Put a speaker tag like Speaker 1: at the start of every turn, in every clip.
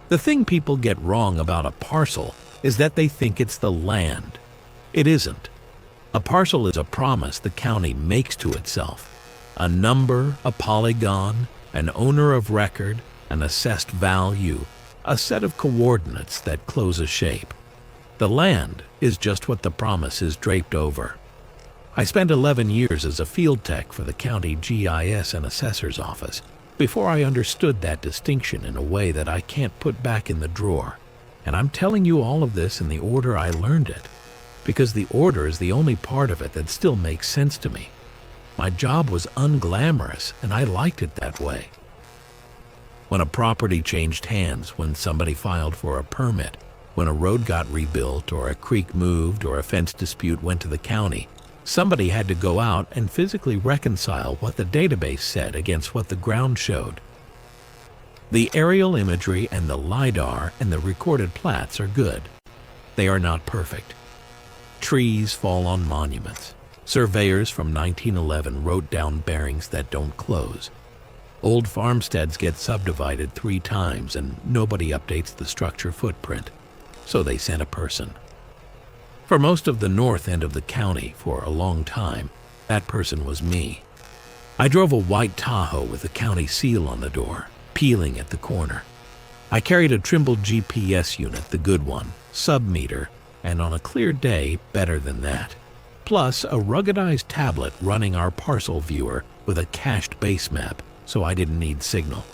Speaker 1: The thing people get wrong about a parcel is that they think it's the land. It isn't. A parcel is a promise the county makes to itself. A number, a polygon, an owner of record, an assessed value, a set of coordinates that close a shape. The land is just what the promise is draped over. I spent 11 years as a field tech for the county GIS and assessor's office before I understood that distinction in a way that I can't put back in the drawer. And I'm telling you all of this in the order I learned it, because the order is the only part of it that still makes sense to me. My job was unglamorous, and I liked it that way. When a property changed hands, when somebody filed for a permit, when a road got rebuilt, or a creek moved, or a fence dispute went to the county, somebody had to go out and physically reconcile what the database said against what the ground showed. The aerial imagery and the LiDAR and the recorded plats are good. They are not perfect. Trees fall on monuments. Surveyors from 1911 wrote down bearings that don't close. Old farmsteads get subdivided 3 times and nobody updates the structure footprint, so they sent a person. For most of the north end of the county for a long time, that person was me. I drove a white Tahoe with the county seal on the door, peeling at the corner. I carried a Trimble GPS unit, the good one, sub-meter, and on a clear day, better than that. Plus a ruggedized tablet running our parcel viewer with a cached base map, so I didn't need signal.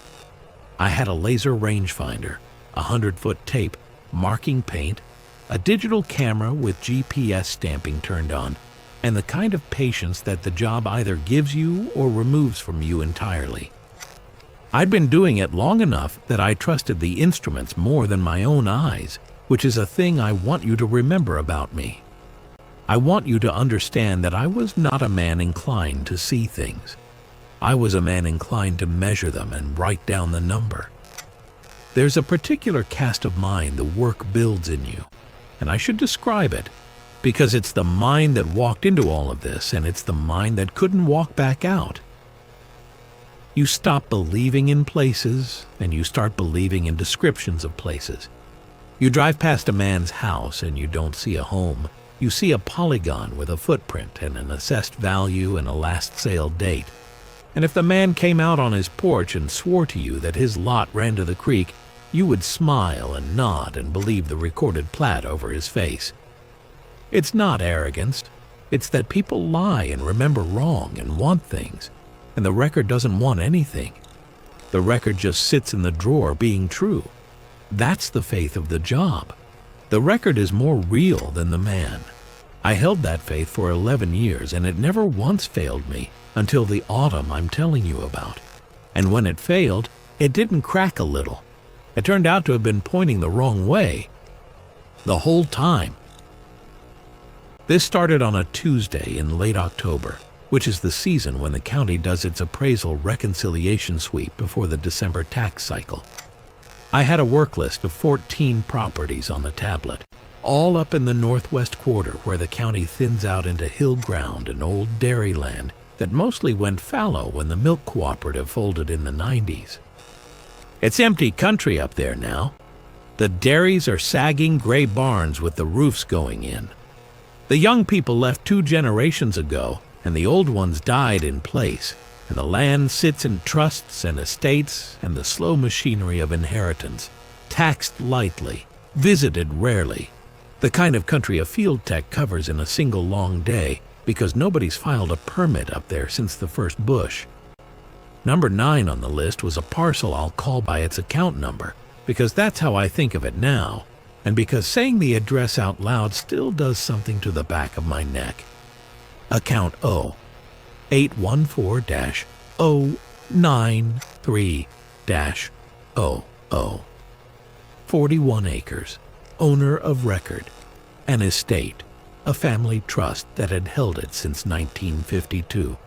Speaker 1: I had a laser rangefinder, a 100-foot tape, marking paint, a digital camera with GPS stamping turned on, and the kind of patience that the job either gives you or removes from you entirely. I'd been doing it long enough that I trusted the instruments more than my own eyes, which is a thing I want you to remember about me. I want you to understand that I was not a man inclined to see things. I was a man inclined to measure them and write down the number. There's a particular cast of mind the work builds in you, and I should describe it, because it's the mind that walked into all of this, and it's the mind that couldn't walk back out. You stop believing in places, and you start believing in descriptions of places. You drive past a man's house and you don't see a home. You see a polygon with a footprint and an assessed value and a last sale date. And if the man came out on his porch and swore to you that his lot ran to the creek, you would smile and nod and believe the recorded plat over his face. It's not arrogance. It's that people lie and remember wrong and want things, and the record doesn't want anything. The record just sits in the drawer being true. That's the faith of the job. The record is more real than the man. I held that faith for 11 years, and it never once failed me until the autumn I'm telling you about. And when it failed, it didn't crack a little. It turned out to have been pointing the wrong way the whole time. This started on a Tuesday in late October, which is the season when the county does its appraisal reconciliation sweep before the December tax cycle. I had a work list of 14 properties on the tablet, all up in the northwest quarter where the county thins out into hill ground and old dairy land that mostly went fallow when the milk cooperative folded in the 90s. It's empty country up there now. The dairies are sagging gray barns with the roofs going in. The young people left 2 generations ago, and the old ones died in place, and the land sits in trusts and estates and the slow machinery of inheritance, taxed lightly, visited rarely, the kind of country a field tech covers in a single long day because nobody's filed a permit up there since the first bush. Number 9 on the list was a parcel I'll call by its account number because that's how I think of it now, and because saying the address out loud still does something to the back of my neck. Account O. 814-093-00. 41 acres, owner of record, an estate, a family trust that had held it since 1952.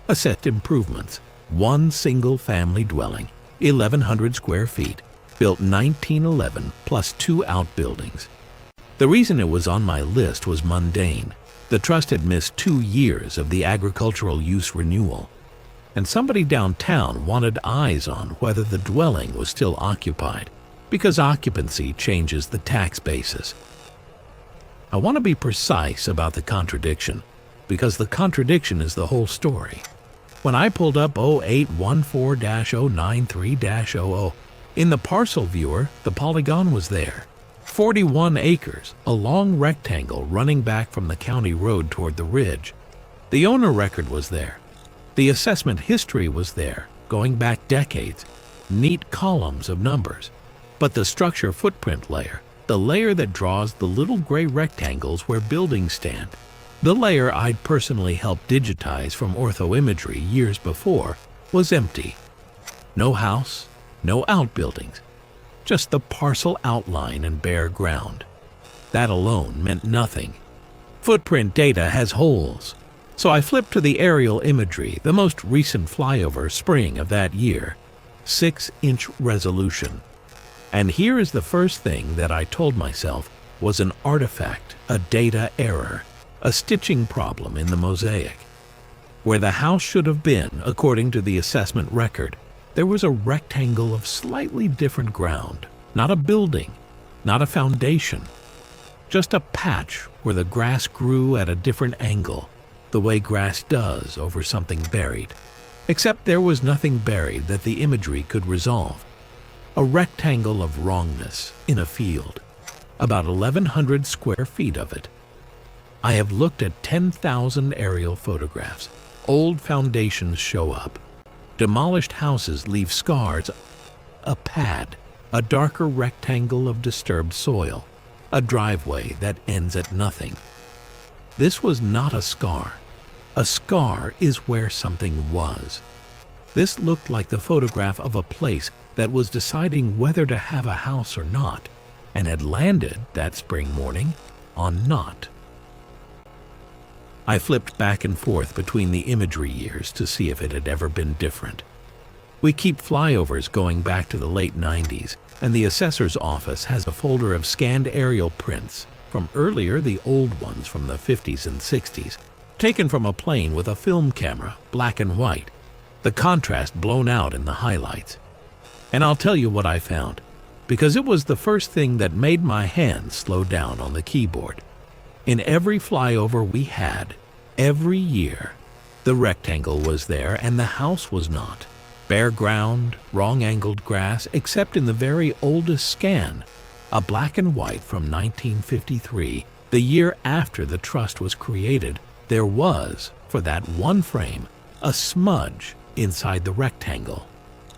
Speaker 1: Assessed improvements, 1 single family dwelling, 1,100 square feet, built 1911 plus 2 outbuildings. The reason it was on my list was mundane. The trust had missed 2 years of the agricultural use renewal, and somebody downtown wanted eyes on whether the dwelling was still occupied. because occupancy changes the tax basis. I want to be precise about the contradiction, because the contradiction is the whole story. When I pulled up 0814-093-00, in the parcel viewer, the polygon was there. 41 acres, a long rectangle running back from the county road toward the ridge. The owner record was there. The assessment history was there, going back decades. Neat columns of numbers. But the structure footprint layer, the layer that draws the little gray rectangles where buildings stand, the layer I'd personally helped digitize from orthoimagery years before, was empty. No house, no outbuildings, just the parcel outline and bare ground. That alone meant nothing. Footprint data has holes, so I flipped to the aerial imagery, the most recent flyover spring of that year, 6-inch resolution. And here is the first thing that I told myself was an artifact, a data error, a stitching problem in the mosaic. Where the house should have been, according to the assessment record, there was a rectangle of slightly different ground, not a building, not a foundation, just a patch where the grass grew at a different angle, the way grass does over something buried. Except there was nothing buried that the imagery could resolve. A rectangle of wrongness in a field, about 1,100 square feet of it. I have looked at 10,000 aerial photographs. Old foundations show up. Demolished houses leave scars, a pad, a darker rectangle of disturbed soil, a driveway that ends at nothing. This was not a scar. A scar is where something was. This looked like the photograph of a place that was deciding whether to have a house or not, and had landed that spring morning on not. I flipped back and forth between the imagery years to see if it had ever been different. We keep flyovers going back to the late 90s, and the assessor's office has a folder of scanned aerial prints from earlier, the old ones from the 50s and 60s, taken from a plane with a film camera, black and white, the contrast blown out in the highlights. And I'll tell you what I found, because it was the first thing that made my hands slow down on the keyboard. In every flyover we had, every year, the rectangle was there and the house was not. Bare ground, wrong-angled grass, except in the very oldest scan, a black and white from 1953, the year after the trust was created, there was, for that one frame, a smudge inside the rectangle.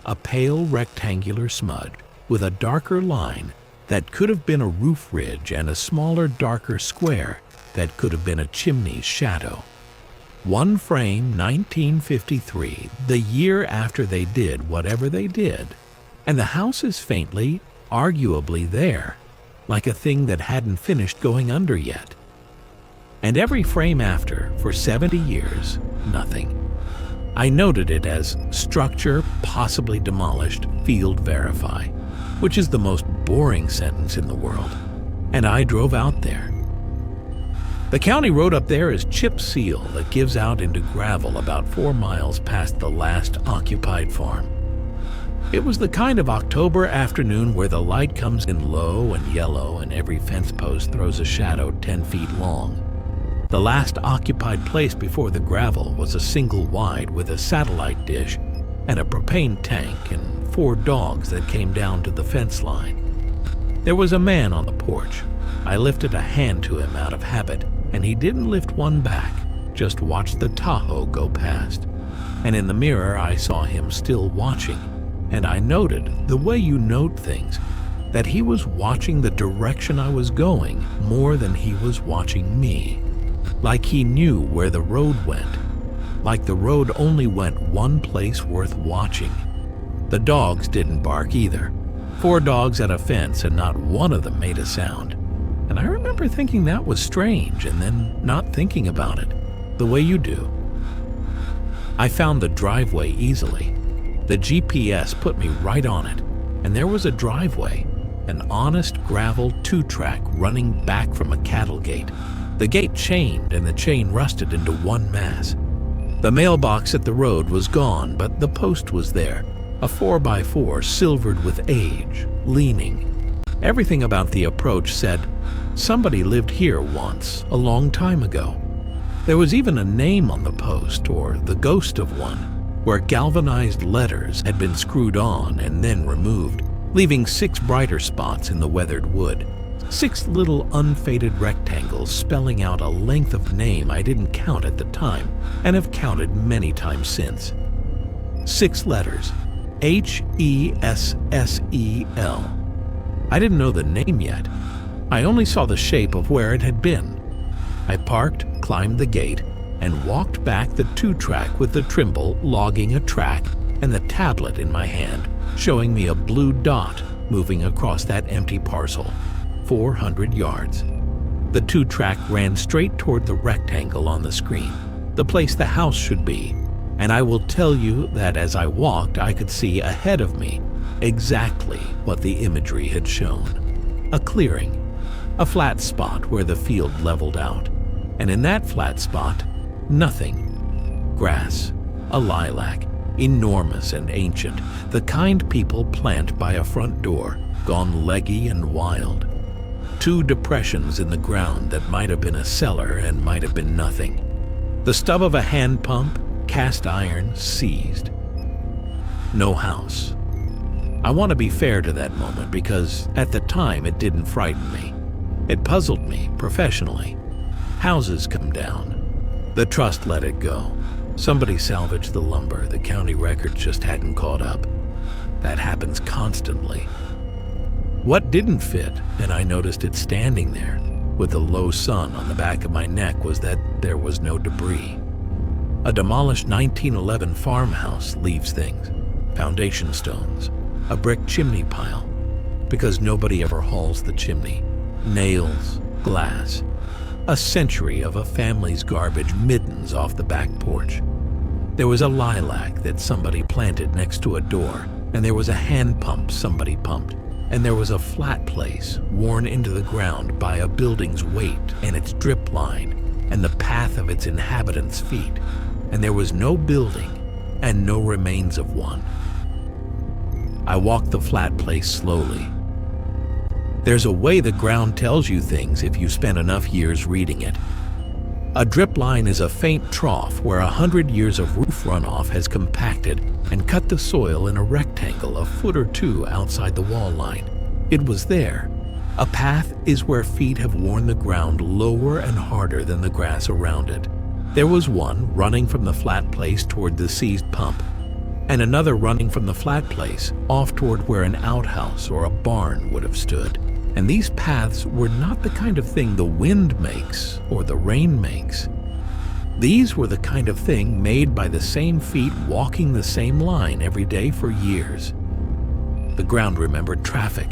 Speaker 1: A pale rectangular smudge with a darker line that could have been a roof ridge and a smaller, darker square that could have been a chimney's shadow. One frame, 1953, the year after they did whatever they did, and the house is faintly, arguably there, like a thing that hadn't finished going under yet. And every frame after, for 70 years, nothing. I noted it as structure possibly demolished, field verify, which is the most boring sentence in the world, and I drove out there. The county road up there is chip seal that gives out into gravel about 4 miles past the last occupied farm. It was the kind of October afternoon where the light comes in low and yellow and every fence post throws a shadow 10 feet long. The last occupied place before the gravel was a single wide with a satellite dish and a propane tank and 4 dogs that came down to the fence line. There was a man on the porch. I lifted a hand to him out of habit, and he didn't lift one back, just watched the Tahoe go past. And in the mirror I saw him still watching, and I noted, the way you note things, that he was watching the direction I was going more than he was watching me. Like he knew where the road went, like the road only went one place worth watching. The dogs didn't bark either. 4 dogs at a fence and not one of them made a sound. And I remember thinking that was strange and then not thinking about it, the way you do. I found the driveway easily. The GPS put me right on it, and there was a driveway, an honest gravel 2-track running back from a cattle gate. The gate chained and the chain rusted into one mass. The mailbox at the road was gone, but the post was there, a 4x4 silvered with age, leaning. Everything about the approach said, somebody lived here once, a long time ago. There was even a name on the post, or the ghost of one, where galvanized letters had been screwed on and then removed, leaving 6 brighter spots in the weathered wood. 6 little unfaded rectangles spelling out a length of name I didn't count at the time and have counted many times since. 6 letters, H-E-S-S-E-L. I didn't know the name yet. I only saw the shape of where it had been. I parked, climbed the gate, and walked back the 2-track with the Trimble logging a track and the tablet in my hand, showing me a blue dot moving across that empty parcel, 400 yards. The 2-track ran straight toward the rectangle on the screen, the place the house should be, and I will tell you that as I walked I could see ahead of me exactly what the imagery had shown. A clearing, a flat spot where the field leveled out, and in that flat spot, nothing. Grass, a lilac, enormous and ancient, the kind people plant by a front door, gone leggy and wild. 2 depressions in the ground that might have been a cellar and might have been nothing. The stub of a hand pump, cast iron, seized. No house. I want to be fair to that moment because at the time it didn't frighten me. It puzzled me professionally. Houses come down. The trust let it go. Somebody salvaged the lumber. The county record just hadn't caught up. That happens constantly. What didn't fit, and I noticed it standing there with the low sun on the back of my neck, was that there was no debris. A demolished 1911 farmhouse leaves things, foundation stones, a brick chimney pile, because nobody ever hauls the chimney, nails, glass, a century of a family's garbage middens off the back porch. There was a lilac that somebody planted next to a door, and there was a hand pump somebody pumped, and there was a flat place worn into the ground by a building's weight and its drip line and the path of its inhabitants' feet, and there was no building and no remains of one. I walked the flat place slowly. There's a way the ground tells you things if you spend enough years reading it. A drip line is a faint trough where 100 years of roof runoff has compacted and cut the soil in a rectangle a foot or 2 outside the wall line. It was there. A path is where feet have worn the ground lower and harder than the grass around it. There was one running from the flat place toward the seized pump, and another running from the flat place off toward where an outhouse or a barn would have stood. And these paths were not the kind of thing the wind makes or the rain makes. These were the kind of thing made by the same feet walking the same line every day for years. The ground remembered traffic.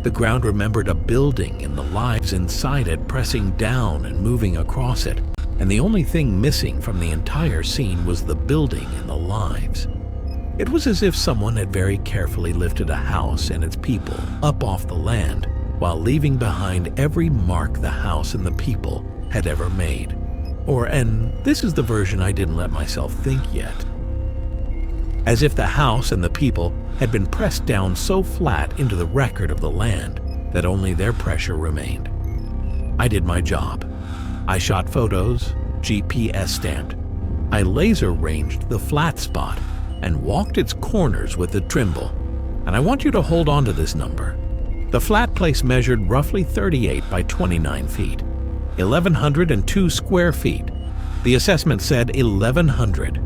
Speaker 1: The ground remembered a building and the lives inside it pressing down and moving across it. And the only thing missing from the entire scene was the building and the lives. It was as if someone had very carefully lifted a house and its people up off the land while leaving behind every mark the house and the people had ever made. And this is the version I didn't let myself think yet. As if the house and the people had been pressed down so flat into the record of the land that only their pressure remained. I did my job. I shot photos, GPS stamped. I laser ranged the flat spot and walked its corners with the Trimble. And I want you to hold on to this number. The flat place measured roughly 38 by 29 feet, 1,102 square feet. The assessment said 1,100.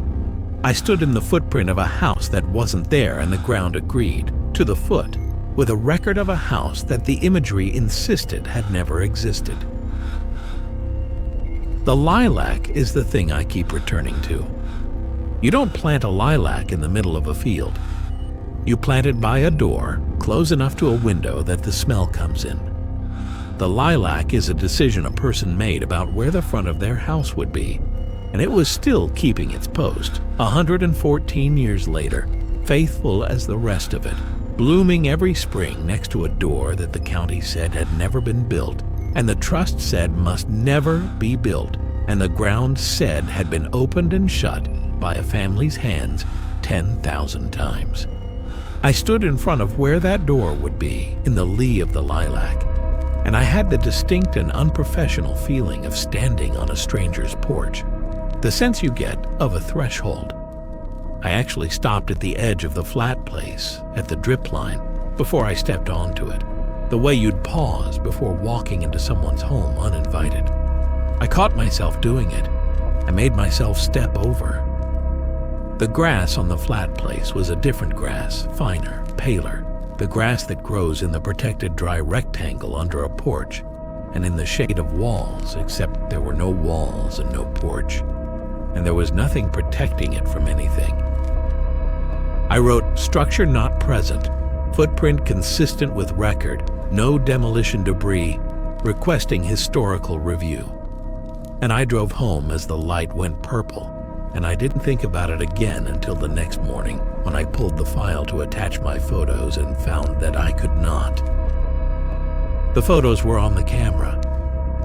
Speaker 1: I stood in the footprint of a house that wasn't there, and the ground agreed, to the foot, with a record of a house that the imagery insisted had never existed. The lilac is the thing I keep returning to. You don't plant a lilac in the middle of a field. You plant it by a door, close enough to a window that the smell comes in. The lilac is a decision a person made about where the front of their house would be, and it was still keeping its post 114 years later, faithful as the rest of it, blooming every spring next to a door that the county said had never been built, and the trust said must never be built, and the ground said had been opened and shut by a family's hands 10,000 times. I stood in front of where that door would be in the lee of the lilac, and I had the distinct and unprofessional feeling of standing on a stranger's porch, the sense you get of a threshold. I actually stopped at the edge of the flat place, at the drip line, before I stepped onto it, the way you'd pause before walking into someone's home uninvited. I caught myself doing it. I made myself step over. The grass on the flat place was a different grass, finer, paler, the grass that grows in the protected dry rectangle under a porch and in the shade of walls, except there were no walls and no porch, and there was nothing protecting it from anything. I wrote, "Structure not present, footprint consistent with record, no demolition debris, requesting historical review." And I drove home as the light went purple, and I didn't think about it again until the next morning when I pulled the file to attach my photos and found that I could not. The photos were on the camera.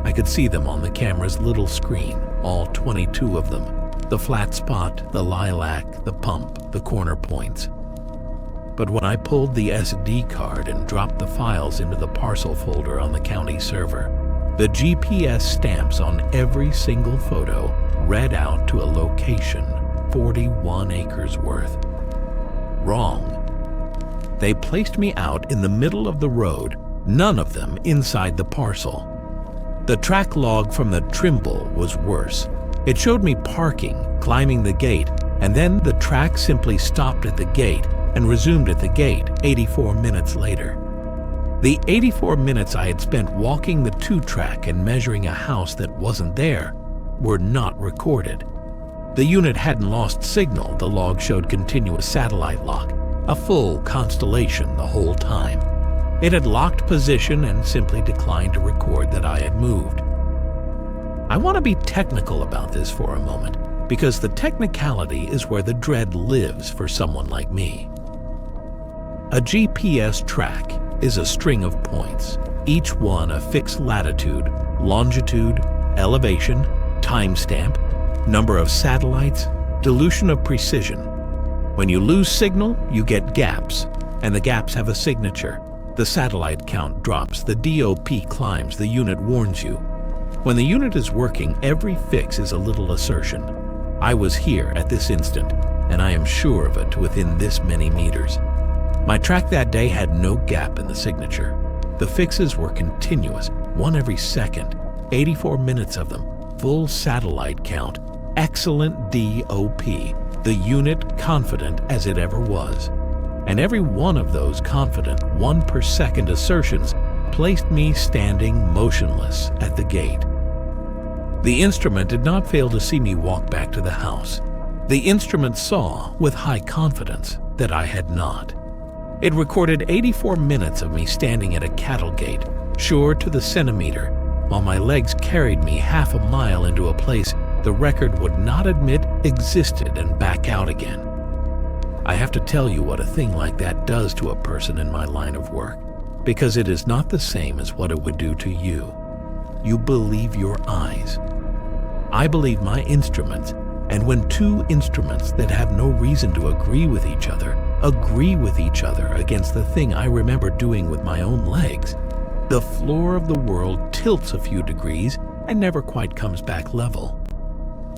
Speaker 1: I could see them on the camera's little screen, all 22 of them. The flat spot, the lilac, the pump, the corner points. But when I pulled the SD card and dropped the files into the parcel folder on the county server, the GPS stamps on every single photo read out to a location 41 acres worth. Wrong. They placed me out in the middle of the road, none of them inside the parcel. The track log from the Trimble was worse. It showed me parking, climbing the gate, and then the track simply stopped at the gate and resumed at the gate 84 minutes later. The 84 minutes I had spent walking the 2-track and measuring a house that wasn't there were not recorded. The unit hadn't lost signal. The log showed continuous satellite lock, a full constellation the whole time. It had locked position and simply declined to record that I had moved. I want to be technical about this for a moment, because the technicality is where the dread lives for someone like me. A GPS track is a string of points, each one a fixed latitude, longitude, elevation, timestamp, number of satellites, dilution of precision. When you lose signal, you get gaps, and the gaps have a signature. The satellite count drops, the DOP climbs, the unit warns you. When the unit is working, every fix is a little assertion. I was here at this instant, and I am sure of it within this many meters. My track that day had no gap in the signature. The fixes were continuous, one every second, 84 minutes of them, full satellite count, excellent DOP, the unit confident as it ever was. And every one of those confident 1 per second assertions placed me standing motionless at the gate. The instrument did not fail to see me walk back to the house. The instrument saw, with high confidence, that I had not. It recorded 84 minutes of me standing at a cattle gate, sure to the centimeter, while my legs carried me half a mile into a place the record would not admit existed and back out again. I have to tell you what a thing like that does to a person in my line of work, because it is not the same as what it would do to you. You believe your eyes. I believe my instruments, and when two instruments that have no reason to agree with each other against the thing I remember doing with my own legs, the floor of the world tilts a few degrees and never quite comes back level.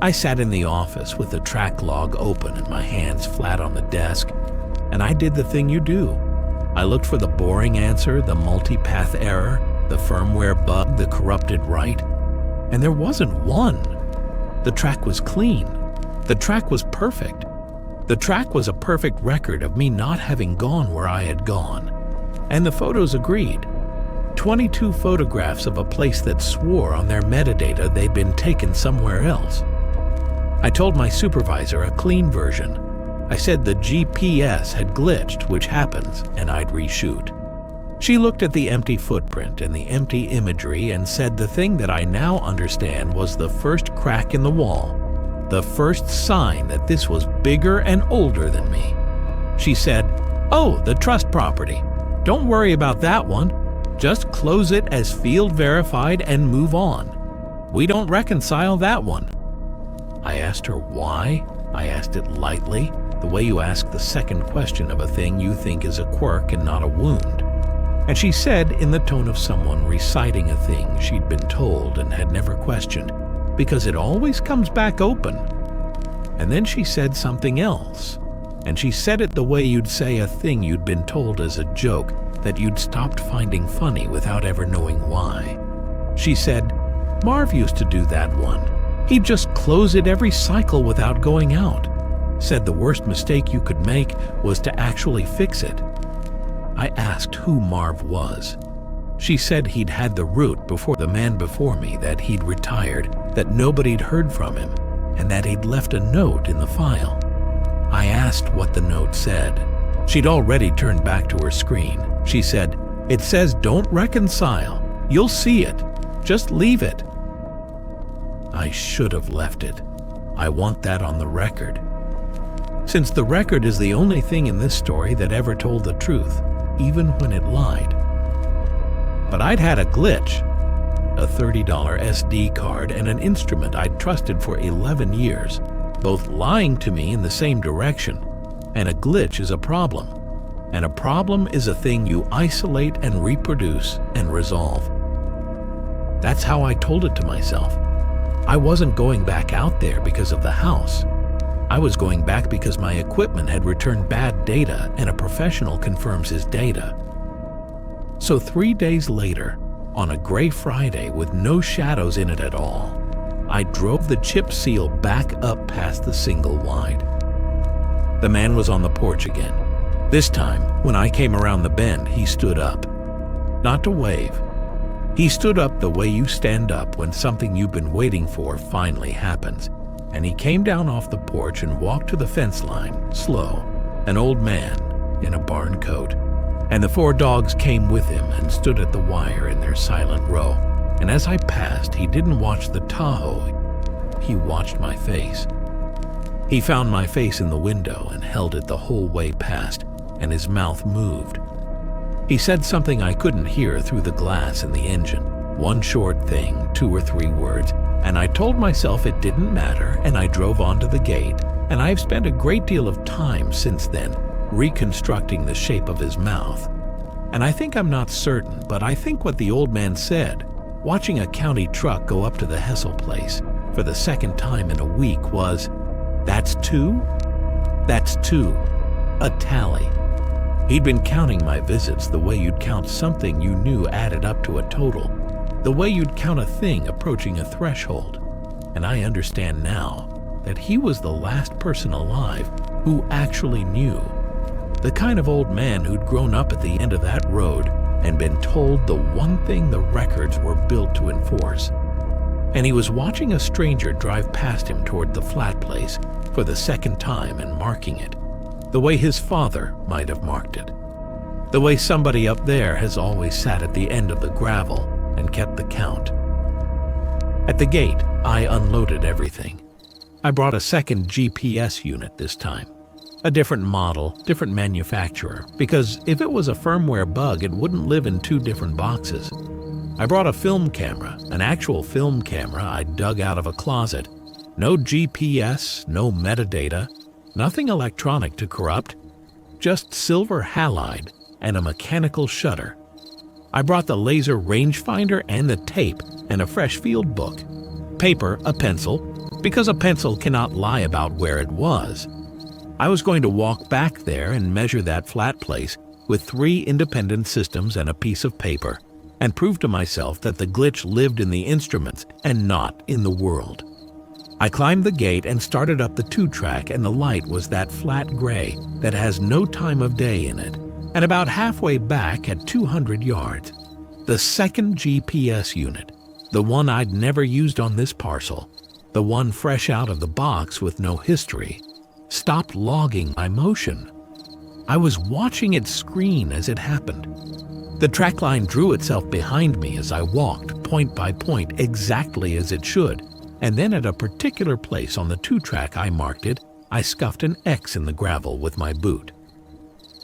Speaker 1: I sat in the office with the track log open and my hands flat on the desk, and I did the thing you do. I looked for the boring answer, the multipath error, the firmware bug, the corrupted write, and there wasn't one. The track was clean. The track was perfect. The track was a perfect record of me not having gone where I had gone. And the photos agreed. 22 photographs of a place that swore on their metadata they'd been taken somewhere else. I told my supervisor a clean version. I said the GPS had glitched, which happens, and I'd reshoot. She looked at the empty footprint and the empty imagery and said the thing that I now understand was the first crack in the wall, the first sign that this was bigger and older than me. She said, "Oh, the trust property. Don't worry about that one. Just close it as field verified and move on. We don't reconcile that one." I asked her why. I asked it lightly. the way you ask the second question of a thing you think is a quirk and not a wound. And she said in the tone of someone reciting a thing she'd been told and had never questioned, because it always comes back open. And then she said something else, and she said it the way you'd say a thing you'd been told as a joke that you'd stopped finding funny without ever knowing why. She said, "Marv used to do that one. He'd just close it every cycle without going out. Said the worst mistake you could make was to actually fix it." I asked who Marv was. She said he'd had the root before the man before me, that he'd retired, that nobody'd heard from him, and that he'd left a note in the file. I asked what the note said. She'd already turned back to her screen. She said, "It says don't reconcile. You'll see it. Just leave it." I should have left it. I want that on the record. Since the record is the only thing in this story that ever told the truth, even when it lied. But I'd had a glitch, a $30 SD card and an instrument I'd trusted for 11 years, both lying to me in the same direction, and a glitch is a problem. And a problem is a thing you isolate and reproduce and resolve. That's how I told it to myself. I wasn't going back out there because of the house. I was going back because my equipment had returned bad data and a professional confirms his data. So 3 days later, on a gray Friday with no shadows in it at all, I drove the chip seal back up past the single wide. The man was on the porch again. This time, when I came around the bend, he stood up. Not to wave. He stood up the way you stand up when something you've been waiting for finally happens. And he came down off the porch and walked to the fence line, slow, an old man in a barn coat. And the 4 dogs came with him and stood at the wire in their silent row. And as I passed, he didn't watch the Tahoe, he watched my face. He found my face in the window and held it the whole way past, and his mouth moved. He said something I couldn't hear through the glass in the engine, one short thing, 2 or 3 words, and I told myself it didn't matter, and I drove onto the gate, and I've spent a great deal of time since then reconstructing the shape of his mouth. And I think I'm not certain, but I think what the old man said, watching a county truck go up to the Hessel place for the second time in a week, was, "That's 2? That's 2. A tally." He'd been counting my visits the way you'd count something you knew added up to a total, the way you'd count a thing approaching a threshold. And I understand now that he was the last person alive who actually knew. The kind of old man who'd grown up at the end of that road and been told the one thing the records were built to enforce. And he was watching a stranger drive past him toward the flat place for the second time and marking it, the way his father might have marked it, the way somebody up there has always sat at the end of the gravel and kept the count. At the gate, I unloaded everything. I brought a second GPS unit this time. A different model, different manufacturer, because if it was a firmware bug, it wouldn't live in 2 different boxes. I brought a film camera, an actual film camera I dug out of a closet. No GPS, no metadata, nothing electronic to corrupt, just silver halide and a mechanical shutter. I brought the laser rangefinder and the tape and a fresh field book. Paper, a pencil, because a pencil cannot lie about where it was. I was going to walk back there and measure that flat place with 3 independent systems and a piece of paper, and prove to myself that the glitch lived in the instruments and not in the world. I climbed the gate and started up the 2-track, and the light was that flat gray that has no time of day in it, and about halfway back at 200 yards, the second GPS unit, the one I'd never used on this parcel, the one fresh out of the box with no history, stopped logging my motion. I was watching it screen as it happened. The track line drew itself behind me as I walked, point by point, exactly as it should, and then at a particular place on the 2-track I marked it, I scuffed an X in the gravel with my boot.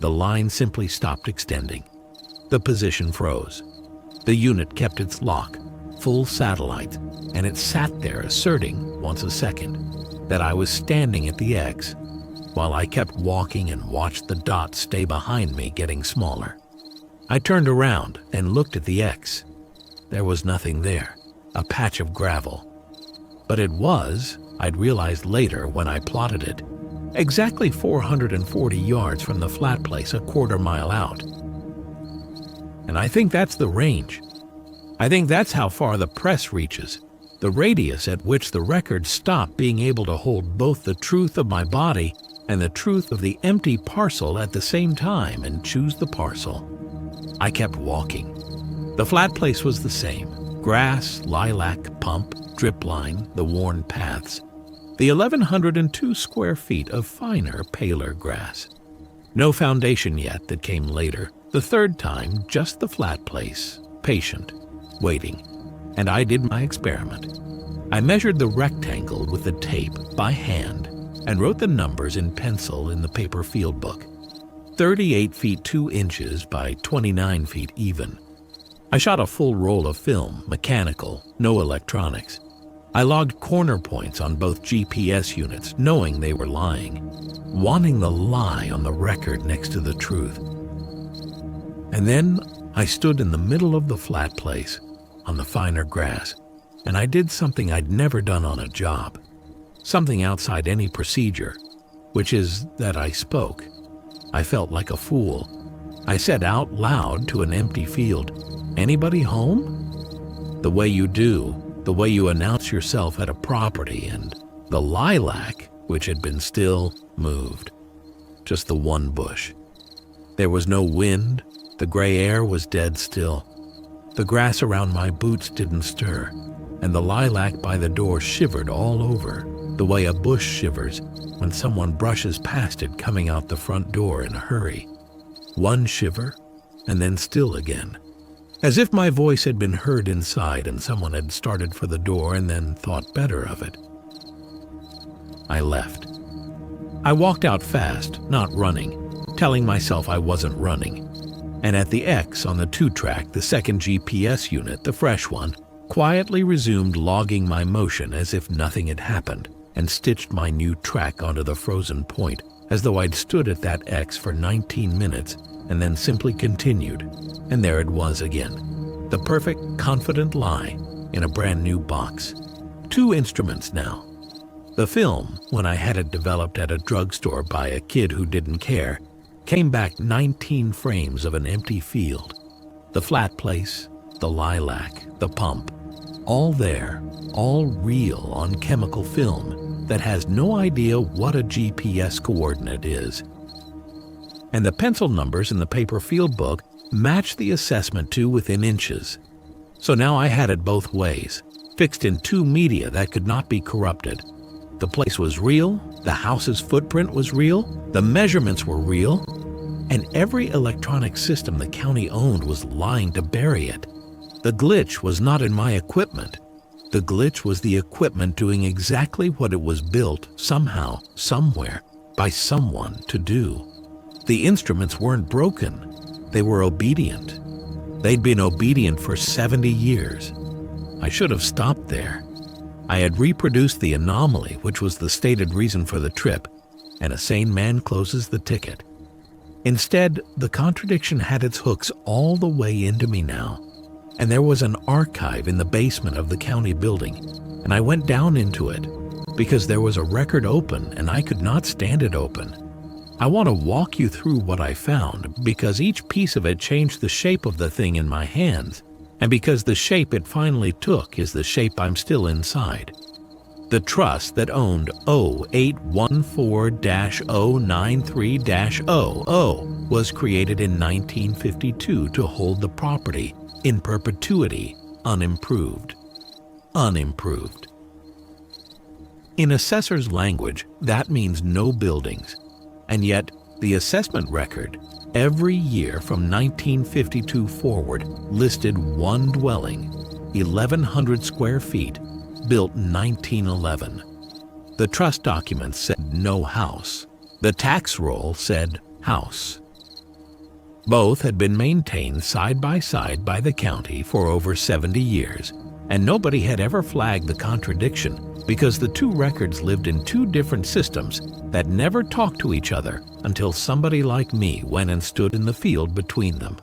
Speaker 1: The line simply stopped extending. The position froze. The unit kept its lock, full satellite, and it sat there asserting, once a second, that I was standing at the X. while I kept walking and watched the dots stay behind me getting smaller. I turned around and looked at the X. There was nothing there, a patch of gravel. But it was, I'd realized later when I plotted it, exactly 440 yards from the flat place a quarter mile out. And I think that's the range. I think that's how far the press reaches, the radius at which the records stop being able to hold both the truth of my body and the truth of the empty parcel at the same time and choose the parcel. I kept walking. The flat place was the same. Grass, lilac, pump, drip line, the worn paths. The 1,102 square feet of finer, paler grass. No foundation yet that came later. The third time, just the flat place, patient, waiting. And I did my experiment. I measured the rectangle with the tape by hand and wrote the numbers in pencil in the paper field book. 38 feet 2 inches by 29 feet even. I shot a full roll of film, mechanical, no electronics. I logged corner points on both GPS units, knowing they were lying, wanting the lie on the record next to the truth. And then I stood in the middle of the flat place, on the finer grass, and I did something I'd never done on a job, something outside any procedure, which is that I spoke. I felt like a fool. I said out loud to an empty field, "Anybody home?" The way you do, the way you announce yourself at a property, and the lilac, which had been still, moved. Just the one bush. There was no wind. The gray air was dead still. The grass around my boots didn't stir, and the lilac by the door shivered all over, the way a bush shivers when someone brushes past it coming out the front door in a hurry. One shiver, and then still again, as if my voice had been heard inside and someone had started for the door and then thought better of it. I left. I walked out fast, not running, telling myself I wasn't running. And at the X on the 2-track, the second GPS unit, the fresh one, quietly resumed logging my motion as if nothing had happened, and stitched my new track onto the frozen point, as though I'd stood at that X for 19 minutes and then simply continued. And there it was again. The perfect, confident lie in a brand new box. 2 instruments now. The film, when I had it developed at a drugstore by a kid who didn't care, came back 19 frames of an empty field. The flat place, the lilac, the pump, all there, all real on chemical film that has no idea what a GPS coordinate is. And the pencil numbers in the paper field book matched the assessment to within inches. So now I had it both ways, fixed in 2 media that could not be corrupted. The place was real, the house's footprint was real, the measurements were real, and every electronic system the county owned was lying to bury it. The glitch was not in my equipment. The glitch was the equipment doing exactly what it was built, somehow, somewhere, by someone to do. The instruments weren't broken. They were obedient. They'd been obedient for 70 years. I should have stopped there. I had reproduced the anomaly, which was the stated reason for the trip, and a sane man closes the ticket. Instead, the contradiction had its hooks all the way into me now, and there was an archive in the basement of the county building, and I went down into it because there was a record open and I could not stand it open. I want to walk you through what I found because each piece of it changed the shape of the thing in my hands, and because the shape it finally took is the shape I'm still inside. The trust that owned 0814-093-00 was created in 1952 to hold the property in perpetuity, unimproved. Unimproved. In assessor's language, that means no buildings. And yet, the assessment record, every year from 1952 forward, listed 1 dwelling, 1,100 square feet, built in 1911. The trust documents said no house. The tax roll said house. Both had been maintained side by the county for over 70 years, and nobody had ever flagged the contradiction because the two records lived in two different systems that never talked to each other until somebody like me went and stood in the field between them.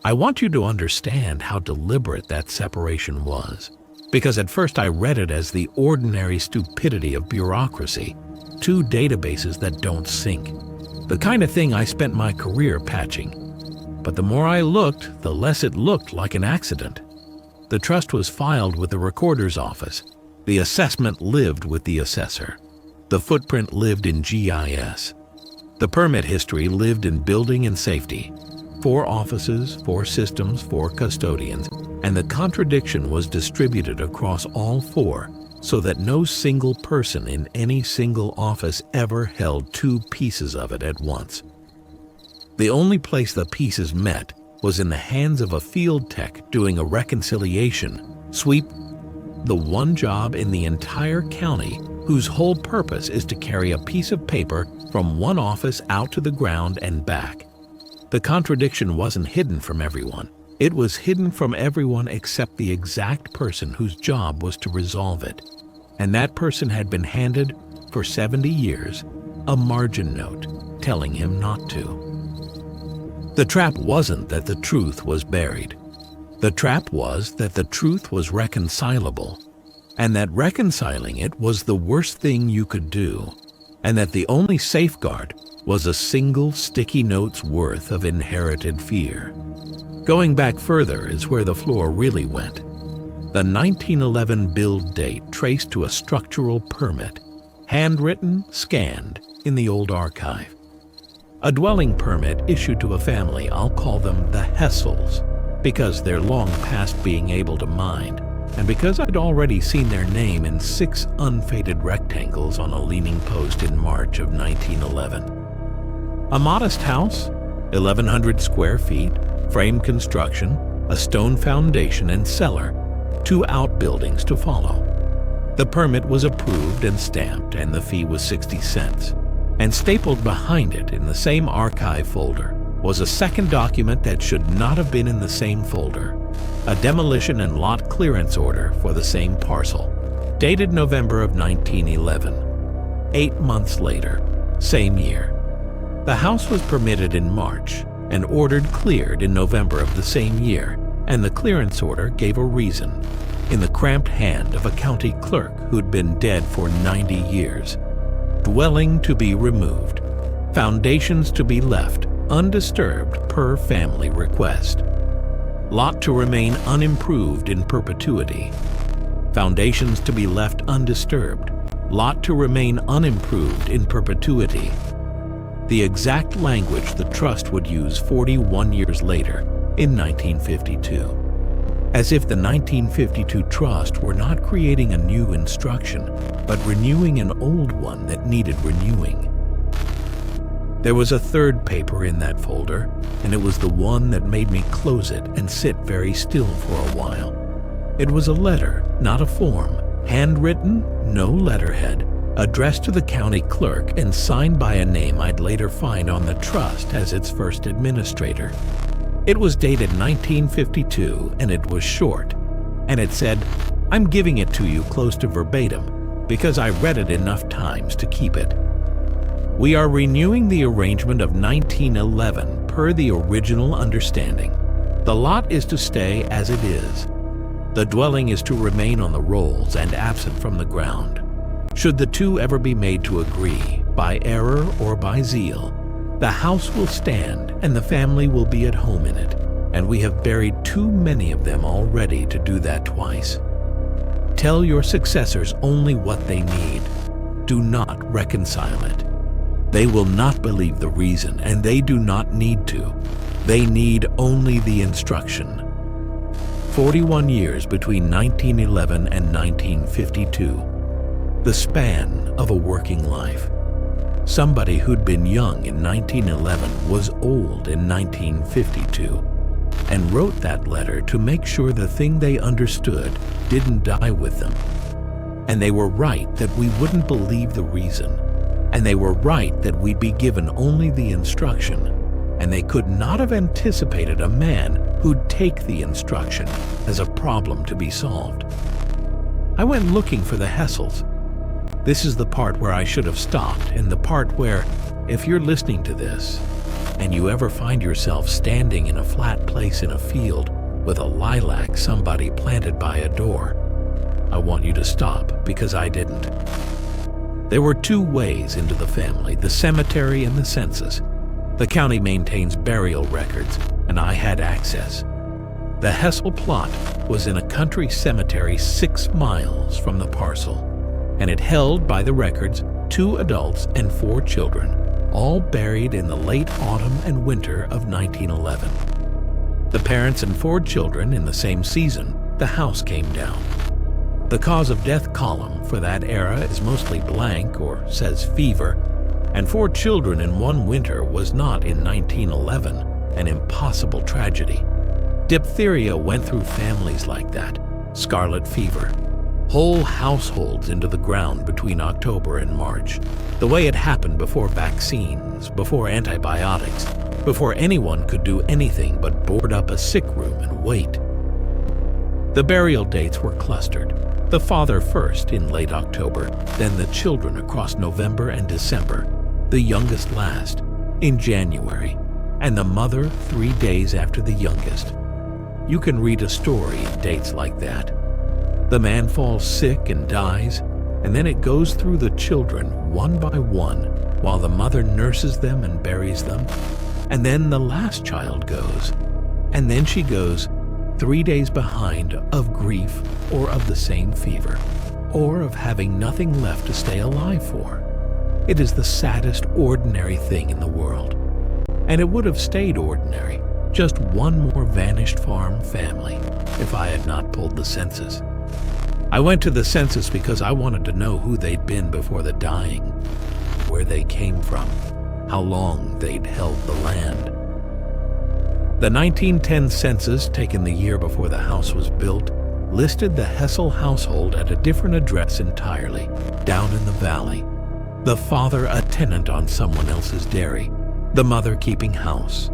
Speaker 1: I want you to understand how deliberate that separation was, because at first I read it as the ordinary stupidity of bureaucracy, two databases that don't sync, the kind of thing I spent my career patching. But the more I looked, the less it looked like an accident. The trust was filed with the recorder's office. The assessment lived with the assessor. The footprint lived in GIS. The permit history lived in building and safety. 4 offices, 4 systems, 4 custodians, and the contradiction was distributed across all 4 so that no single person in any single office ever held 2 pieces of it at once. The only place the pieces met was in the hands of a field tech doing a reconciliation sweep, the one job in the entire county whose whole purpose is to carry a piece of paper from one office out to the ground and back. The contradiction wasn't hidden from everyone. It was hidden from everyone except the exact person whose job was to resolve it. And that person had been handed, for 70 years, a margin note telling him not to. The trap wasn't that the truth was buried. The trap was that the truth was reconcilable, and that reconciling it was the worst thing you could do, and that the only safeguard was a single sticky note's worth of inherited fear. Going back further is where the floor really went. The 1911 build date traced to a structural permit, handwritten, scanned, in the old archive. A dwelling permit issued to a family, I'll call them the Hessels, because they're long past being able to mind, and because I'd already seen their name in 6 unfaded rectangles on a leaning post in March of 1911. A modest house, 1,100 square feet, frame construction, a stone foundation and cellar, 2 outbuildings to follow. The permit was approved and stamped, and the fee was 60 cents. And stapled behind it in the same archive folder was a second document that should not have been in the same folder, a demolition and lot clearance order for the same parcel, dated November of 1911. 8 months later, same year. The house was permitted in March and ordered cleared in November of the same year, and the clearance order gave a reason, in the cramped hand of a county clerk who'd been dead for 90 years. Dwelling to be removed, foundations to be left undisturbed per family request. Lot to remain unimproved in perpetuity. Foundations to be left undisturbed. Lot to remain unimproved in perpetuity. The exact language the trust would use 41 years later in 1952. As if the 1952 trust were not creating a new instruction, but renewing an old one that needed renewing. There was a third paper in that folder, and it was the one that made me close it and sit very still for a while. It was a letter, not a form, handwritten, no letterhead, addressed to the county clerk and signed by a name I'd later find on the trust as its first administrator. It was dated 1952, and it was short, and it said, "I'm giving it to you close to verbatim, because I read it enough times to keep it. We are renewing the arrangement of 1911 per the original understanding. The lot is to stay as it is. The dwelling is to remain on the rolls and absent from the ground. Should the two ever be made to agree, by error or by zeal, the house will stand and the family will be at home in it, and we have buried too many of them already to do that twice. Tell your successors only what they need. Do not reconcile it. They will not believe the reason, and they do not need to. They need only the instruction." 41 years between 1911 and 1952. The span of a working life. Somebody who'd been young in 1911 was old in 1952, and wrote that letter to make sure the thing they understood didn't die with them. And they were right that we wouldn't believe the reason, and they were right that we'd be given only the instruction, and they could not have anticipated a man who'd take the instruction as a problem to be solved. I went looking for the Hessels. This is the part where I should have stopped, and the part where, if you're listening to this, and you ever find yourself standing in a flat place in a field with a lilac somebody planted by a door, I want you to stop, because I didn't. There were two ways into the family, the cemetery and the census. The county maintains burial records, and I had access. The Hessel plot was in a country cemetery 6 miles from the parcel, and it held, by the records, 2 adults and 4 children, all buried in the late autumn and winter of 1911. The parents and 4 children in the same season, the house came down. The cause of death column for that era is mostly blank or says fever, and 4 children in one winter was not in 1911 an impossible tragedy. Diphtheria went through families like that, scarlet fever. Whole households into the ground between October and March, the way it happened before vaccines, before antibiotics, before anyone could do anything but board up a sick room and wait. The burial dates were clustered. The father first in late October, then the children across November and December, the youngest last in January, and the mother 3 days after the youngest. You can read a story in dates like that. The man falls sick and dies, and then it goes through the children one by one while the mother nurses them and buries them. And then the last child goes, and then she goes 3 days behind of grief or of the same fever, or of having nothing left to stay alive for. It is the saddest ordinary thing in the world. And it would have stayed ordinary, just one more vanished farm family, if I had not pulled the census. I went to the census because I wanted to know who they'd been before the dying, where they came from, how long they'd held the land. The 1910 census, taken the year before the house was built, listed the Hessel household at a different address entirely, down in the valley. The father a tenant on someone else's dairy, the mother keeping house,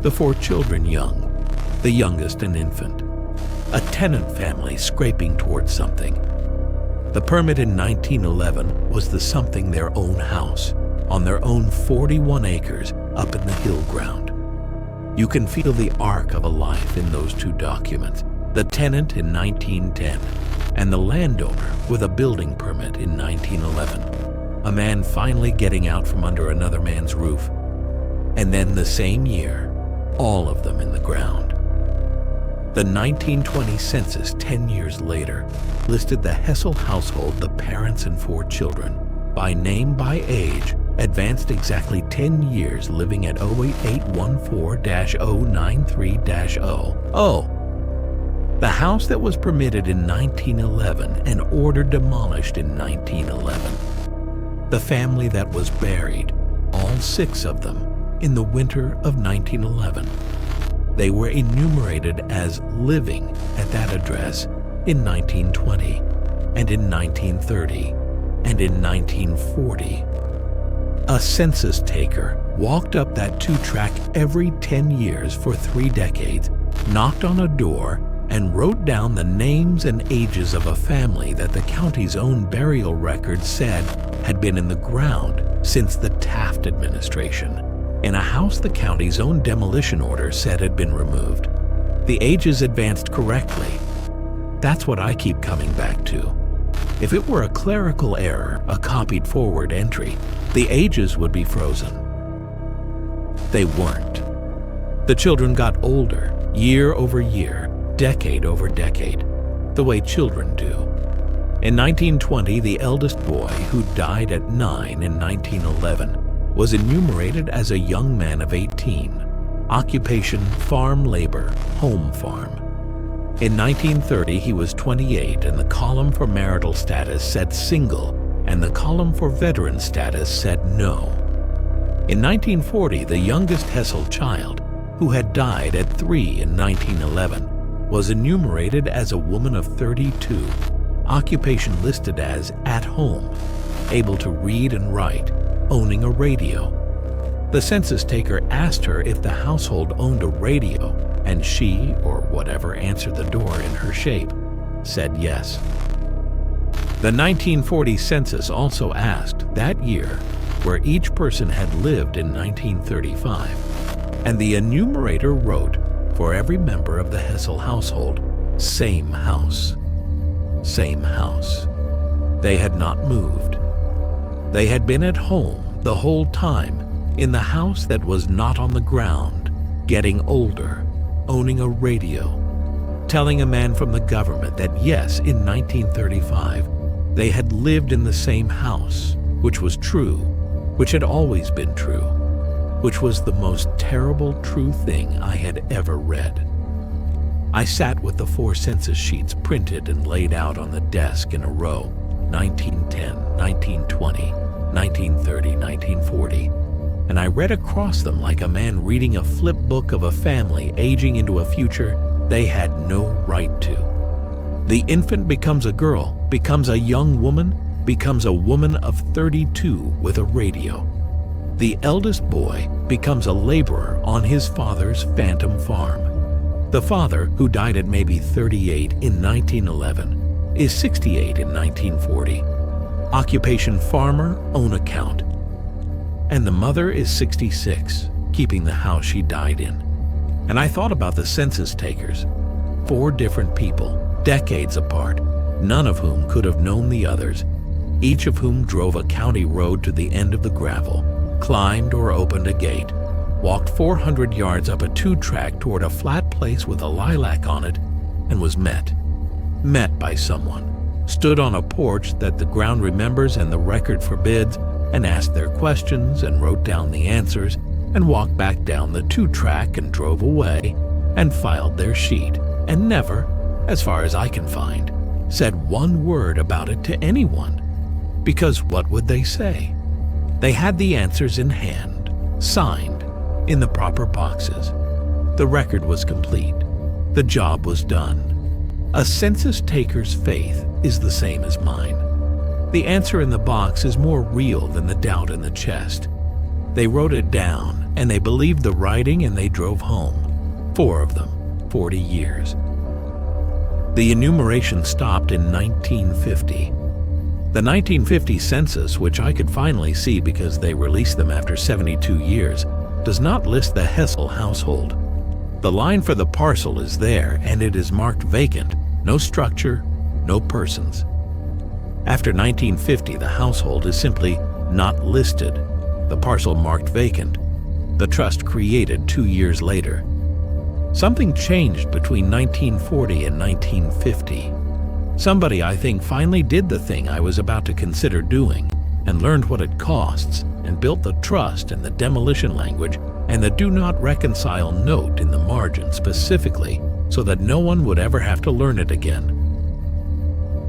Speaker 1: the 4 children young, the youngest an infant. A tenant family scraping towards something. The permit in 1911 was the something their own house, on their own 41 acres up in the hill ground. You can feel the arc of a life in those 2 documents, the tenant in 1910 and the landowner with a building permit in 1911. A man finally getting out from under another man's roof. And then the same year, all of them in the ground. The 1920 census 10 years later listed the Hessel household, the parents and 4 children, by name, by age, advanced exactly 10 years living at 08814-093-0. The house that was permitted in 1911 and ordered demolished in 1911. The family that was buried, all 6 of them, in the winter of 1911. They were enumerated as living at that address in 1920, and in 1930, and in 1940. A census taker walked up that 2-track every 10 years for 3 decades, knocked on a door, and wrote down the names and ages of a family that the county's own burial records said had been in the ground since the Taft administration, in a house the county's own demolition order said had been removed. The ages advanced correctly. That's what I keep coming back to. If it were a clerical error, a copied forward entry, the ages would be frozen. They weren't. The children got older, year over year, decade over decade, the way children do. In 1920, the eldest boy, who died at 9 in 1911, was enumerated as a young man of 18. Occupation, farm labor, home farm. In 1930, he was 28, and the column for marital status said single, and the column for veteran status said no. In 1940, the youngest Hessel child, who had died at 3 in 1911, was enumerated as a woman of 32, occupation listed as at home, able to read and write, owning a radio. The census taker asked her if the household owned a radio, and she, or whatever answered the door in her shape, said yes. The 1940 census also asked that year where each person had lived in 1935, and the enumerator wrote for every member of the Hessel household, same house. Same house. They had not moved. They had been at home the whole time, in the house that was not on the ground, getting older, owning a radio, telling a man from the government that yes, in 1935, they had lived in the same house, which was true, which had always been true, which was the most terrible true thing I had ever read. I sat with the 4 census sheets printed and laid out on the desk in a row, 1910, 1920, 1930, 1940, and I read across them like a man reading a flip book of a family aging into a future they had no right to. The infant becomes a girl, becomes a young woman, becomes a woman of 32 with a radio. The eldest boy becomes a laborer on his father's phantom farm. The father, who died at maybe 38 in 1911, is 68 in 1940. Occupation farmer, own account. And the mother is 66, keeping the house she died in. And I thought about the census takers. 4 different people, decades apart, none of whom could have known the others, each of whom drove a county road to the end of the gravel, climbed or opened a gate, walked 400 yards up a 2-track toward a flat place with a lilac on it, and was met by someone, stood on a porch that the ground remembers and the record forbids, and asked their questions and wrote down the answers, and walked back down the 2-track and drove away, and filed their sheet, and never, as far as I can find, said one word about it to anyone. Because what would they say? They had the answers in hand, signed, in the proper boxes. The record was complete. The job was done. A census taker's faith is the same as mine. The answer in the box is more real than the doubt in the chest. They wrote it down, and they believed the writing, and they drove home. 4 of them, 40 years. The enumeration stopped in 1950. The 1950 census, which I could finally see because they released them after 72 years, does not list the Hessel household. The line for the parcel is there, and it is marked vacant, no structure, no persons. After 1950, the household is simply not listed, the parcel marked vacant, the trust created 2 years later. Something changed between 1940 and 1950. Somebody, I think, finally did the thing I was about to consider doing, and learned what it costs, and built the trust and the demolition language and the do not reconcile note in the margin specifically so that no one would ever have to learn it again.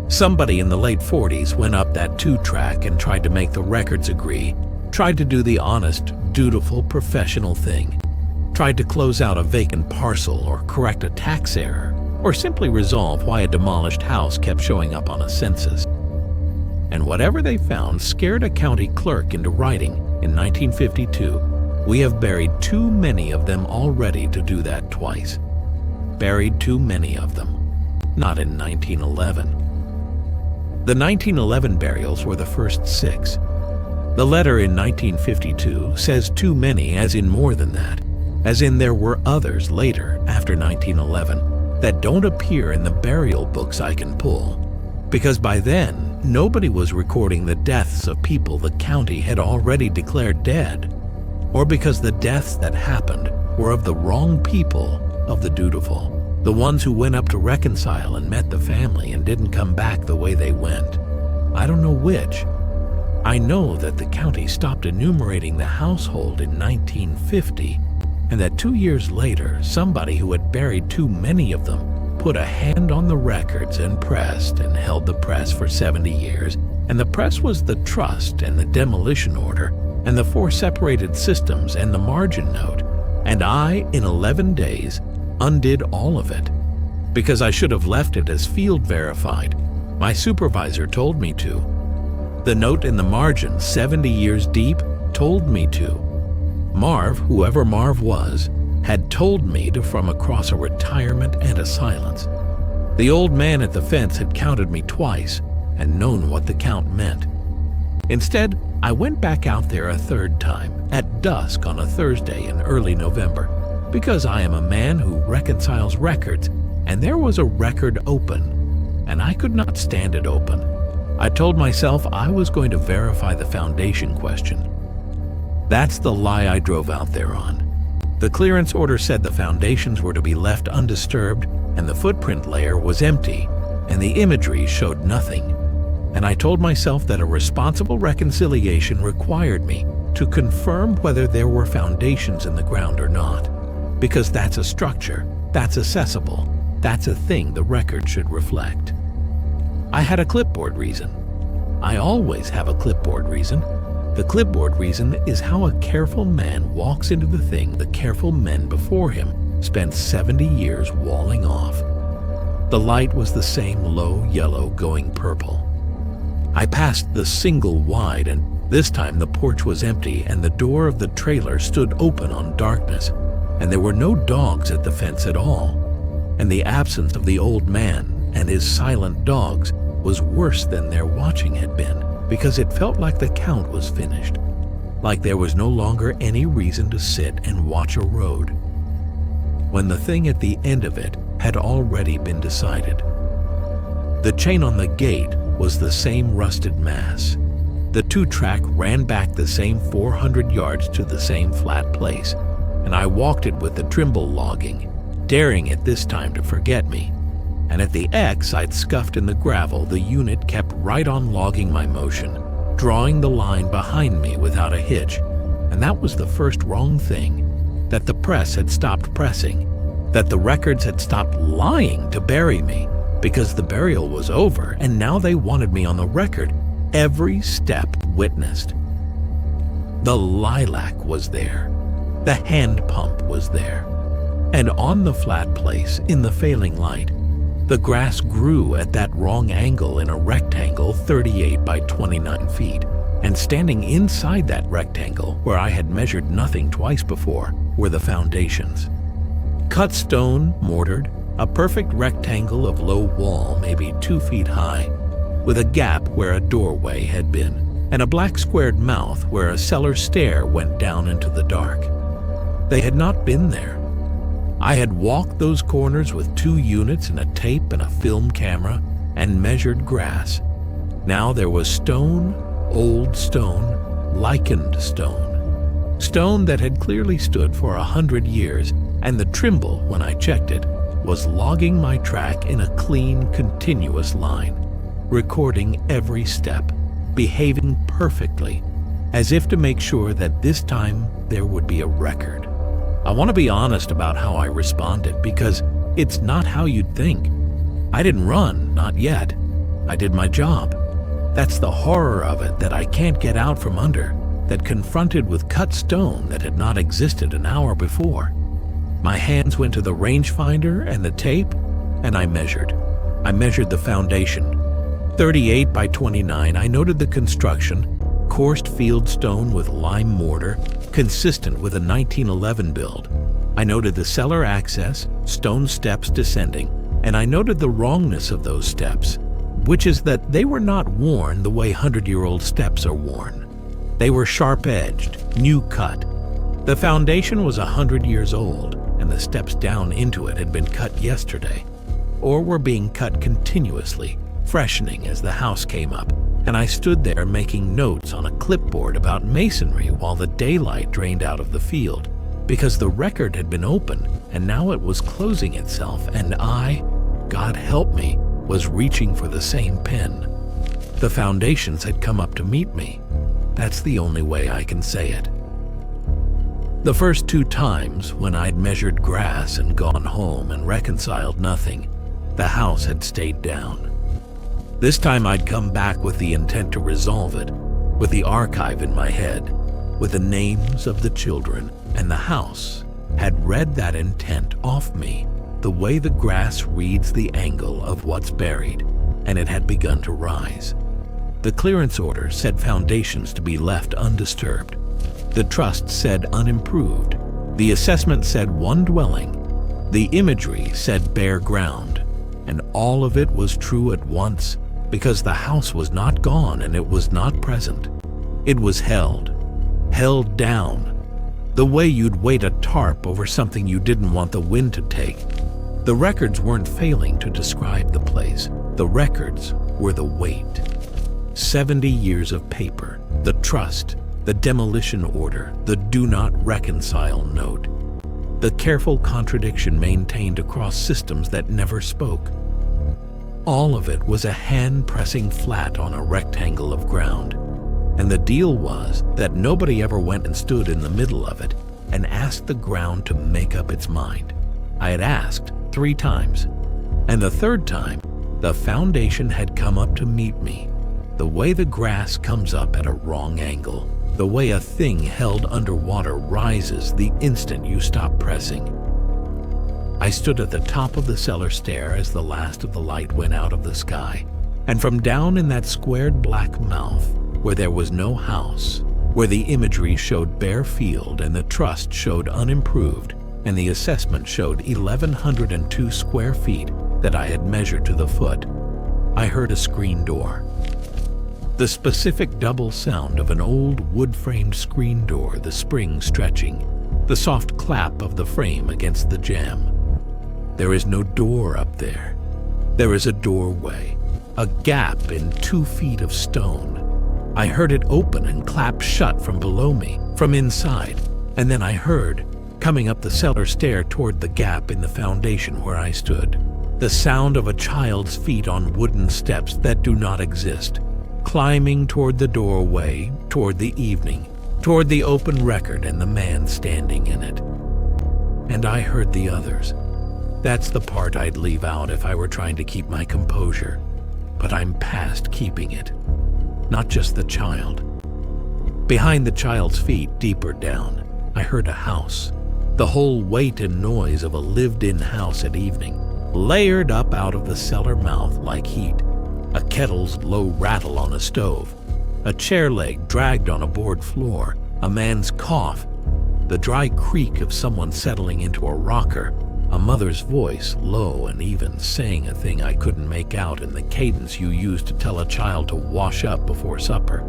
Speaker 1: Somebody in the late 40s went up that 2-track and tried to make the records agree, tried to do the honest, dutiful, professional thing, tried to close out a vacant parcel or correct a tax error, or simply resolve why a demolished house kept showing up on a census. And whatever they found scared a county clerk into writing in 1952, "We have buried too many of them already to do that twice." Buried too many of them. Not in 1911. The 1911 burials were the first 6. The letter in 1952 says too many as in more than that, as in there were others later after 1911 that don't appear in the burial books I can pull, because by then nobody was recording the deaths of people the county had already declared dead, or because the deaths that happened were of the wrong people of the dutiful, the ones who went up to reconcile and met the family and didn't come back the way they went. I don't know which. I know that the county stopped enumerating the household in 1950, and that 2 years later, somebody who had buried too many of them put a hand on the records and pressed and held the press for 70 years, and the press was the trust and the demolition order and the 4 separated systems and the margin note, and I, in 11 days, undid all of it, because I should have left it as field verified. My supervisor told me to. The note in the margin, 70 years deep, told me to. Marv, whoever Marv was, had told me from across a retirement and a silence. The old man at the fence had counted me twice and known what the count meant. Instead, I went back out there a third time, at dusk on a Thursday in early November, because I am a man who reconciles records, and there was a record open, and I could not stand it open. I told myself I was going to verify the foundation question. That's the lie I drove out there on. The clearance order said the foundations were to be left undisturbed, and the footprint layer was empty, and the imagery showed nothing. And I told myself that a responsible reconciliation required me to confirm whether there were foundations in the ground or not, because that's a structure, that's accessible, that's a thing the record should reflect. I had a clipboard reason. I always have a clipboard reason. The clipboard reason is how a careful man walks into the thing the careful men before him spent 70 years walling off. The light was the same low yellow going purple. I passed the single wide, and this time the porch was empty and the door of the trailer stood open on darkness, and there were no dogs at the fence at all. And the absence of the old man and his silent dogs was worse than their watching had been, because it felt like the count was finished, like there was no longer any reason to sit and watch a road, when the thing at the end of it had already been decided. The chain on the gate was the same rusted mass. The two-track ran back the same 400 yards to the same flat place, and I walked it with the Trimble logging, daring it this time to forget me. And at the X I'd scuffed in the gravel, the unit kept right on logging my motion, drawing the line behind me without a hitch. And that was the first wrong thing, that the press had stopped pressing, that the records had stopped lying to bury me, because the burial was over and now they wanted me on the record, every step witnessed. The lilac was there, the hand pump was there, and on the flat place, in the failing light, the grass grew at that wrong angle in a rectangle 38 by 29 feet, and standing inside that rectangle, where I had measured nothing twice before, were the foundations. Cut stone, mortared, a perfect rectangle of low wall maybe 2 feet high, with a gap where a doorway had been, and a black squared mouth where a cellar stair went down into the dark. They had not been there. I had walked those corners with 2 units and a tape and a film camera and measured grass. Now there was stone, old stone, lichened stone. Stone that had clearly stood for 100 years, and the Trimble, when I checked it, was logging my track in a clean, continuous line, recording every step, behaving perfectly, as if to make sure that this time there would be a record. I want to be honest about how I responded, because it's not how you'd think. I didn't run, not yet. I did my job. That's the horror of it that I can't get out from under, that confronted with cut stone that had not existed an hour before. My hands went to the rangefinder and the tape, and I measured. I measured the foundation. 38 by 29, I noted the construction, coursed field stone with lime mortar, consistent with a 1911 build. I noted the cellar access, stone steps descending, and I noted the wrongness of those steps, which is that they were not worn the way 100-year-old steps are worn. They were sharp-edged, new cut. The foundation was 100 years old, and the steps down into it had been cut yesterday, or were being cut continuously, freshening as the house came up, and I stood there making notes on a clipboard about masonry while the daylight drained out of the field, because the record had been open and now it was closing itself, and I, God help me, was reaching for the same pen. The foundations had come up to meet me. That's the only way I can say it. The first 2 times, when I'd measured grass and gone home and reconciled nothing, the house had stayed down. This time I'd come back with the intent to resolve it, with the archive in my head, with the names of the children, and the house had read that intent off me, the way the grass reads the angle of what's buried, and it had begun to rise. The clearance order said foundations to be left undisturbed. The trust said unimproved. The assessment said one dwelling. The imagery said bare ground. And all of it was true at once, because the house was not gone and it was not present. It was held down, the way you'd weight a tarp over something you didn't want the wind to take. The records weren't failing to describe the place. The records were the weight. 70 years of paper, the trust, the demolition order, the do not reconcile note. The careful contradiction maintained across systems that never spoke. All of it was a hand pressing flat on a rectangle of ground. And the deal was that nobody ever went and stood in the middle of it and asked the ground to make up its mind. I had asked 3 times, and the 3rd time, the foundation had come up to meet me, the way the grass comes up at a wrong angle, the way a thing held underwater rises the instant you stop pressing. I stood at the top of the cellar stair as the last of the light went out of the sky, and from down in that squared black mouth, where there was no house, where the imagery showed bare field and the trust showed unimproved, and the assessment showed 1,102 square feet that I had measured to the foot, I heard a screen door. The specific double sound of an old wood-framed screen door, the spring stretching, the soft clap of the frame against the jamb. There is no door up there. There is a doorway, a gap in 2 feet of stone. I heard it open and clap shut from below me, from inside, and then I heard, coming up the cellar stair toward the gap in the foundation where I stood, the sound of a child's feet on wooden steps that do not exist, climbing toward the doorway, toward the evening, toward the open record and the man standing in it. And I heard the others. That's the part I'd leave out if I were trying to keep my composure, but I'm past keeping it. Not just the child. Behind the child's feet, deeper down, I heard a house. The whole weight and noise of a lived-in house at evening, layered up out of the cellar mouth like heat. A kettle's low rattle on a stove, a chair leg dragged on a board floor, a man's cough, the dry creak of someone settling into a rocker, a mother's voice, low and even, saying a thing I couldn't make out in the cadence you use to tell a child to wash up before supper.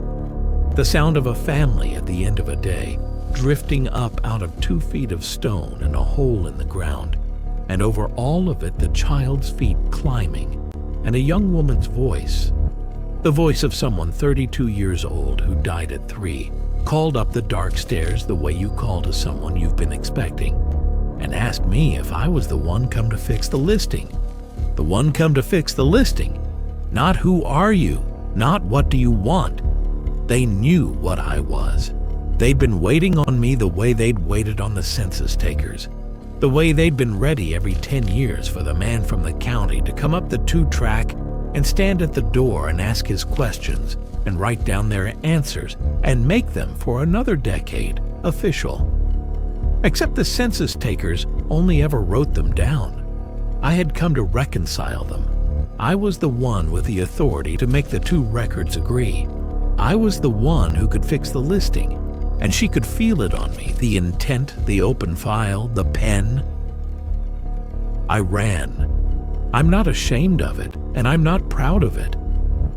Speaker 1: The sound of a family at the end of a day, drifting up out of 2 feet of stone and a hole in the ground, and over all of it the child's feet climbing, and a young woman's voice, the voice of someone 32 years old who died at 3, called up the dark stairs the way you call to someone you've been expecting, and asked me if I was the one come to fix the listing. The one come to fix the listing. Not who are you, not what do you want. They knew what I was. They'd been waiting on me the way they'd waited on the census takers. The way they'd been ready every 10 years for the man from the county to come up the 2-track and stand at the door and ask his questions and write down their answers and make them for another decade official. Except the census takers only ever wrote them down. I had come to reconcile them. I was the one with the authority to make the 2 records agree. I was the one who could fix the listing. And she could feel it on me, the intent, the open file, the pen. I ran. I'm not ashamed of it, and I'm not proud of it.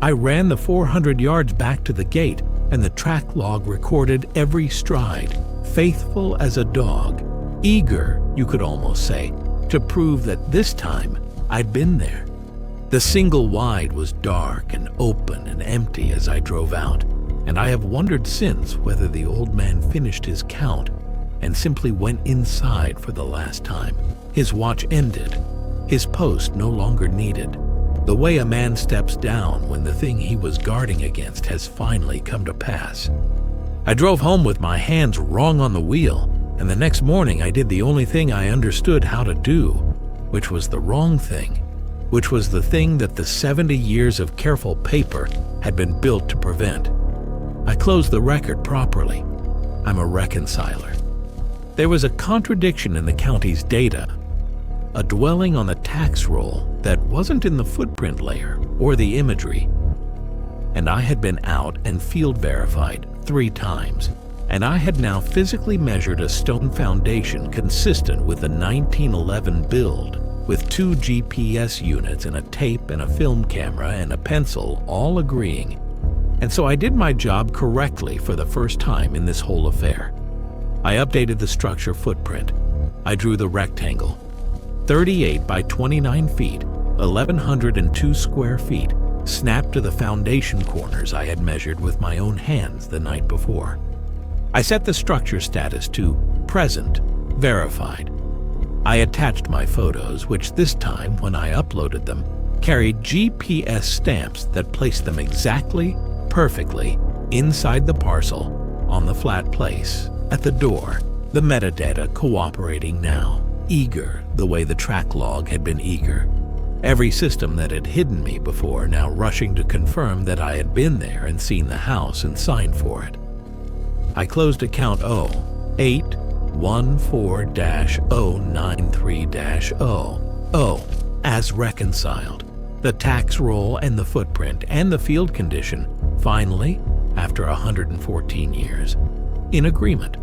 Speaker 1: I ran the 400 yards back to the gate, and the track log recorded every stride, faithful as a dog, eager, you could almost say, to prove that this time I'd been there. The single wide was dark and open and empty as I drove out. And I have wondered since whether the old man finished his count and simply went inside for the last time. His watch ended, his post no longer needed. The way a man steps down when the thing he was guarding against has finally come to pass. I drove home with my hands wrong on the wheel, and the next morning I did the only thing I understood how to do, which was the wrong thing, which was the thing that the 70 years of careful paper had been built to prevent. I closed the record properly. I'm a reconciler. There was a contradiction in the county's data, a dwelling on the tax roll that wasn't in the footprint layer or the imagery. And I had been out and field verified 3 times. and I had now physically measured a stone foundation consistent with the 1911 build, with 2 GPS units and a tape and a film camera and a pencil all agreeing. And so I did my job correctly for the first time in this whole affair. I updated the structure footprint. I drew the rectangle, 38 by 29 feet, 1,102 square feet, snapped to the foundation corners I had measured with my own hands the night before. I set the structure status to present, verified. I attached my photos, which this time, when I uploaded them, carried GPS stamps that placed them exactly, perfectly, inside the parcel, on the flat place, at the door, the metadata cooperating now, eager the way the track log had been eager. Every system that had hidden me before now rushing to confirm that I had been there and seen the house and signed for it. I closed account 0814-093-00 as reconciled. The tax roll and the footprint and the field condition, finally, after 114 years, in agreement.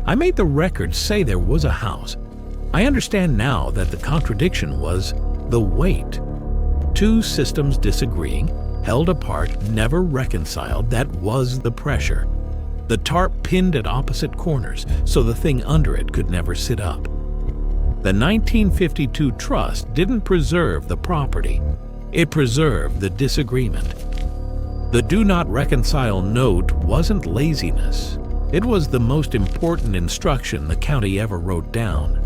Speaker 1: I made the records say there was a house. I understand now that the contradiction was the weight. 2 systems disagreeing, held apart, never reconciled, that was the pressure. The tarp pinned at opposite corners so the thing under it could never sit up. The 1952 trust didn't preserve the property. It preserved the disagreement. The do not reconcile note wasn't laziness. It was the most important instruction the county ever wrote down,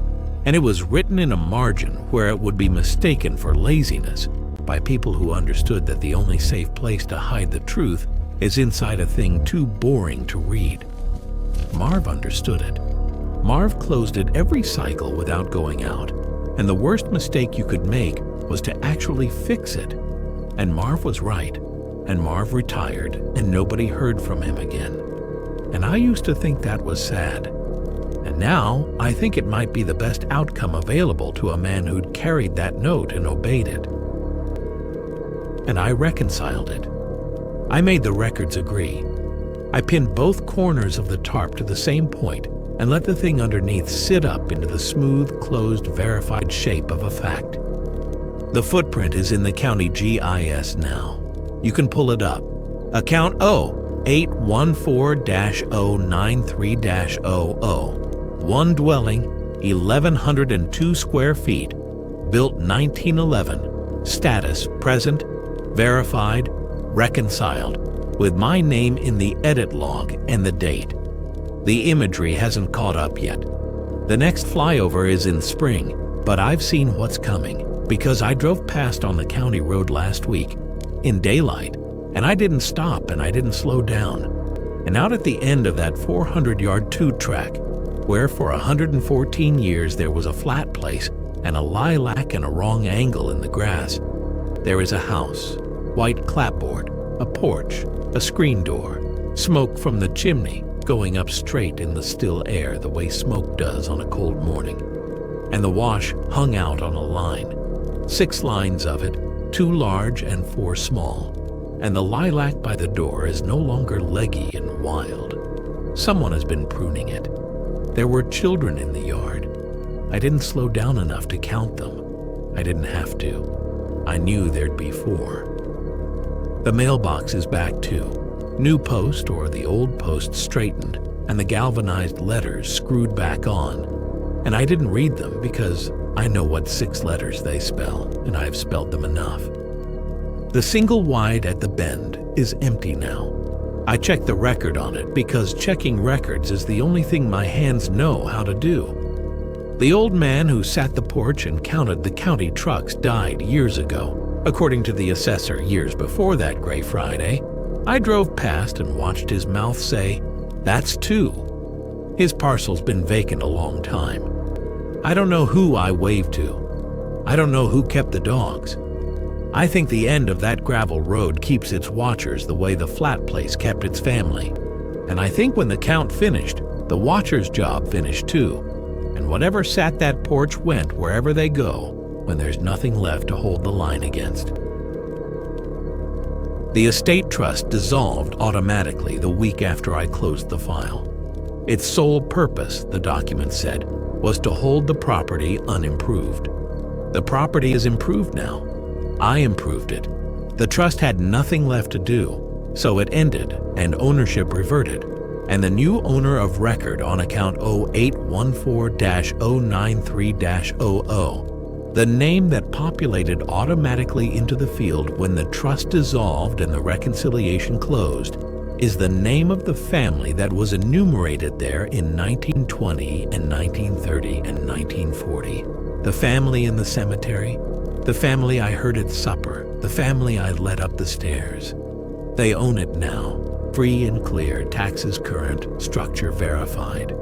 Speaker 1: and it was written in a margin where it would be mistaken for laziness by people who understood that the only safe place to hide the truth is inside a thing too boring to read. Marv understood it. Marv closed it every cycle without going out, and the worst mistake you could make was to actually fix it. And Marv was right, and Marv retired, and nobody heard from him again. And I used to think that was sad. And now I think it might be the best outcome available to a man who'd carried that note and obeyed it. And I reconciled it. I made the records agree. I pinned both corners of the tarp to the same point and let the thing underneath sit up into the smooth, closed, verified shape of a fact. The footprint is in the county GIS now. You can pull it up. Account 0814-093-00. 1 dwelling, 1,102 square feet, built 1911. Status present, verified, reconciled, with my name in the edit log and the date. The imagery hasn't caught up yet. The next flyover is in spring, but I've seen what's coming because I drove past on the county road last week in daylight, and I didn't stop and I didn't slow down. And out at the end of that 400-yard tube track, where for 114 years there was a flat place and a lilac and a wrong angle in the grass, there is a house, white clapboard, a porch, a screen door, smoke from the chimney going up straight in the still air the way smoke does on a cold morning, and the wash hung out on a line, 6 lines of it, 2 large and 4 small, and the lilac by the door is no longer leggy and wild. Someone has been pruning it. There were children in the yard. I didn't slow down enough to count them. I didn't have to. I knew there'd be 4. The mailbox is back too. New post or the old post straightened, and the galvanized letters screwed back on. And I didn't read them because I know what 6 letters they spell, and I've spelled them enough. The single wide at the bend is empty now. I checked the record on it because checking records is the only thing my hands know how to do. The old man who sat the porch and counted the county trucks died years ago. According to the assessor, years before that gray Friday, I drove past and watched his mouth say, "That's 2." His parcel's been vacant a long time. I don't know who I waved to. I don't know who kept the dogs. I think the end of that gravel road keeps its watchers the way the flat place kept its family. And I think when the count finished, the watcher's job finished too. And whatever sat that porch went wherever they go when there's nothing left to hold the line against. The estate trust dissolved automatically the week after I closed the file. Its sole purpose, the document said, was to hold the property unimproved. The property is improved now. I improved it. The trust had nothing left to do, so it ended and ownership reverted, and the new owner of record on account 0814-093-00, the name that populated automatically into the field when the trust dissolved and the reconciliation closed, is the name of the family that was enumerated there in 1920 and 1930 and 1940. The family in the cemetery, the family I heard at supper, the family I led up the stairs. They own it now, free and clear, taxes current, structure verified.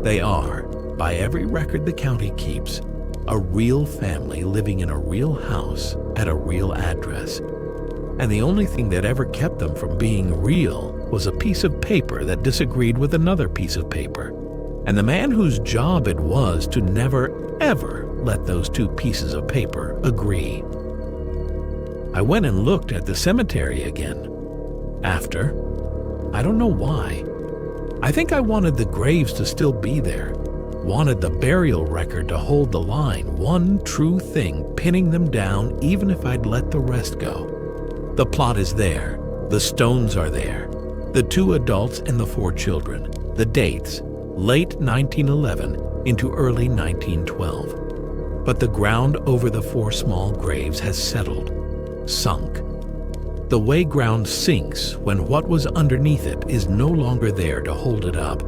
Speaker 1: They are, by every record the county keeps, a real family living in a real house at a real address. And the only thing that ever kept them from being real was a piece of paper that disagreed with another piece of paper, and the man whose job it was to never, ever let those two pieces of paper agree. I went and looked at the cemetery again. After, I don't know why. I think I wanted the graves to still be there, wanted the burial record to hold the line, one true thing pinning them down even if I'd let the rest go. The plot is there, the stones are there, the 2 adults and the 4 children, the dates, late 1911 into early 1912. But the ground over the 4 small graves has settled, sunk. The way ground sinks when what was underneath it is no longer there to hold it up.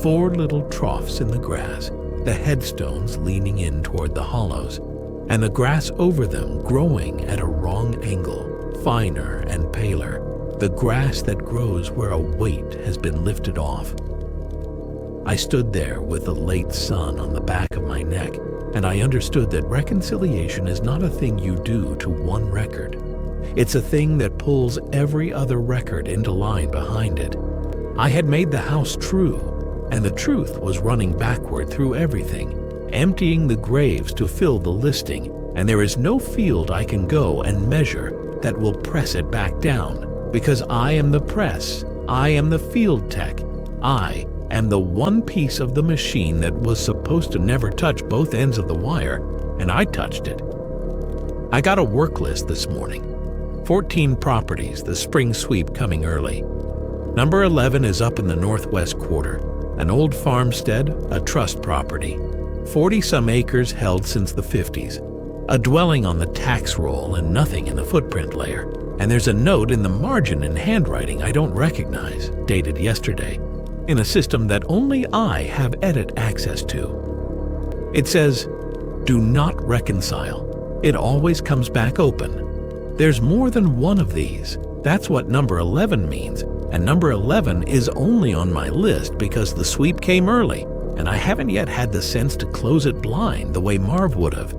Speaker 1: 4 little troughs in the grass, the headstones leaning in toward the hollows, and the grass over them growing at a wrong angle, finer and paler, the grass that grows where a weight has been lifted off. I stood there with the late sun on the back of my neck, and I understood that reconciliation is not a thing you do to one record. It's a thing that pulls every other record into line behind it. I had made the house true, and the truth was running backward through everything, emptying the graves to fill the listing, and there is no field I can go and measure that will press it back down, because I am the press, I am the field tech, I am the one piece of the machine that was supposed to never touch both ends of the wire, and I touched it. I got a work list this morning. 14 properties, the spring sweep coming early. Number 11 is up in the northwest quarter, an old farmstead, a trust property, 40-some acres held since the 50s, a dwelling on the tax roll and nothing in the footprint layer, and there's a note in the margin in handwriting I don't recognize, dated yesterday, in a system that only I have edit access to. It says, "Do not reconcile. It always comes back open." There's more than one of these. That's what number 11 means, and number 11 is only on my list because the sweep came early, and I haven't yet had the sense to close it blind the way Marv would have.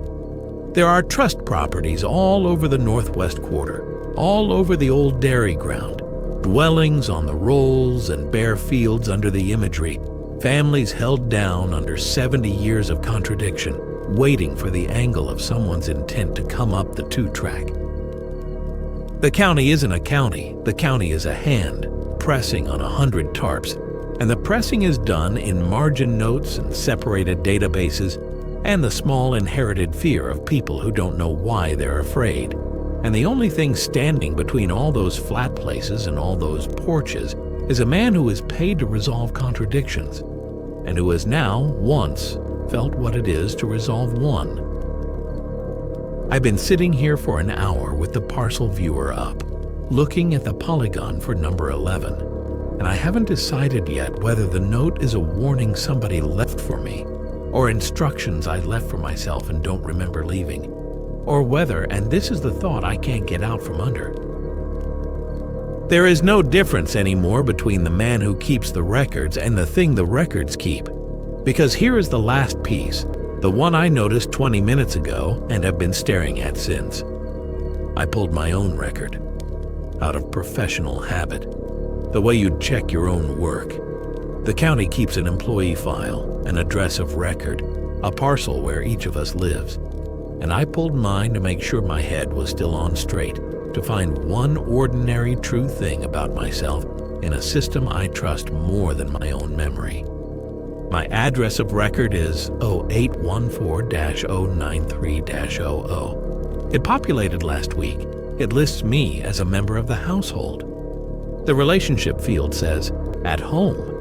Speaker 1: There are trust properties all over the northwest quarter, all over the old dairy ground, dwellings on the rolls and bare fields under the imagery, families held down under 70 years of contradiction, waiting for the angle of someone's intent to come up the 2-track. The county isn't a county, the county is a hand, pressing on 100 tarps, and the pressing is done in margin notes and separated databases, and the small inherited fear of people who don't know why they're afraid. And the only thing standing between all those flat places and all those porches is a man who is paid to resolve contradictions, and who has now, once, felt what it is to resolve one. I've been sitting here for an hour with the parcel viewer up, looking at the polygon for number 11, and I haven't decided yet whether the note is a warning somebody left for me, or instructions I left for myself and don't remember leaving, or whether, and this is the thought I can't get out from under, there is no difference anymore between the man who keeps the records and the thing the records keep, because here is the last piece, the one I noticed 20 minutes ago and have been staring at since. I pulled my own record, out of professional habit, the way you'd check your own work. The county keeps an employee file, an address of record, a parcel where each of us lives. and I pulled mine to make sure my head was still on straight, to find one ordinary true thing about myself in a system I trust more than my own memory. My address of record is 0814-093-00. It populated last week. It lists me as a member of the household. The relationship field says, at home.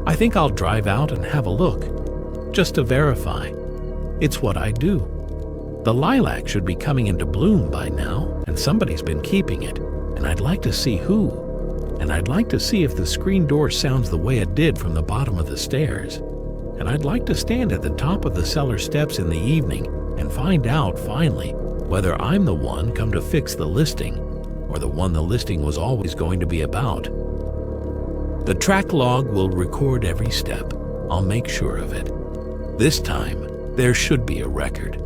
Speaker 1: I think I'll drive out and have a look, just to verify. It's what I do. The lilac should be coming into bloom by now, and somebody's been keeping it, and I'd like to see who. And I'd like to see if the screen door sounds the way it did from the bottom of the stairs. And I'd like to stand at the top of the cellar steps in the evening and find out, finally, whether I'm the one come to fix the listing, or the one the listing was always going to be about. The track log will record every step. I'll make sure of it. This time, there should be a record.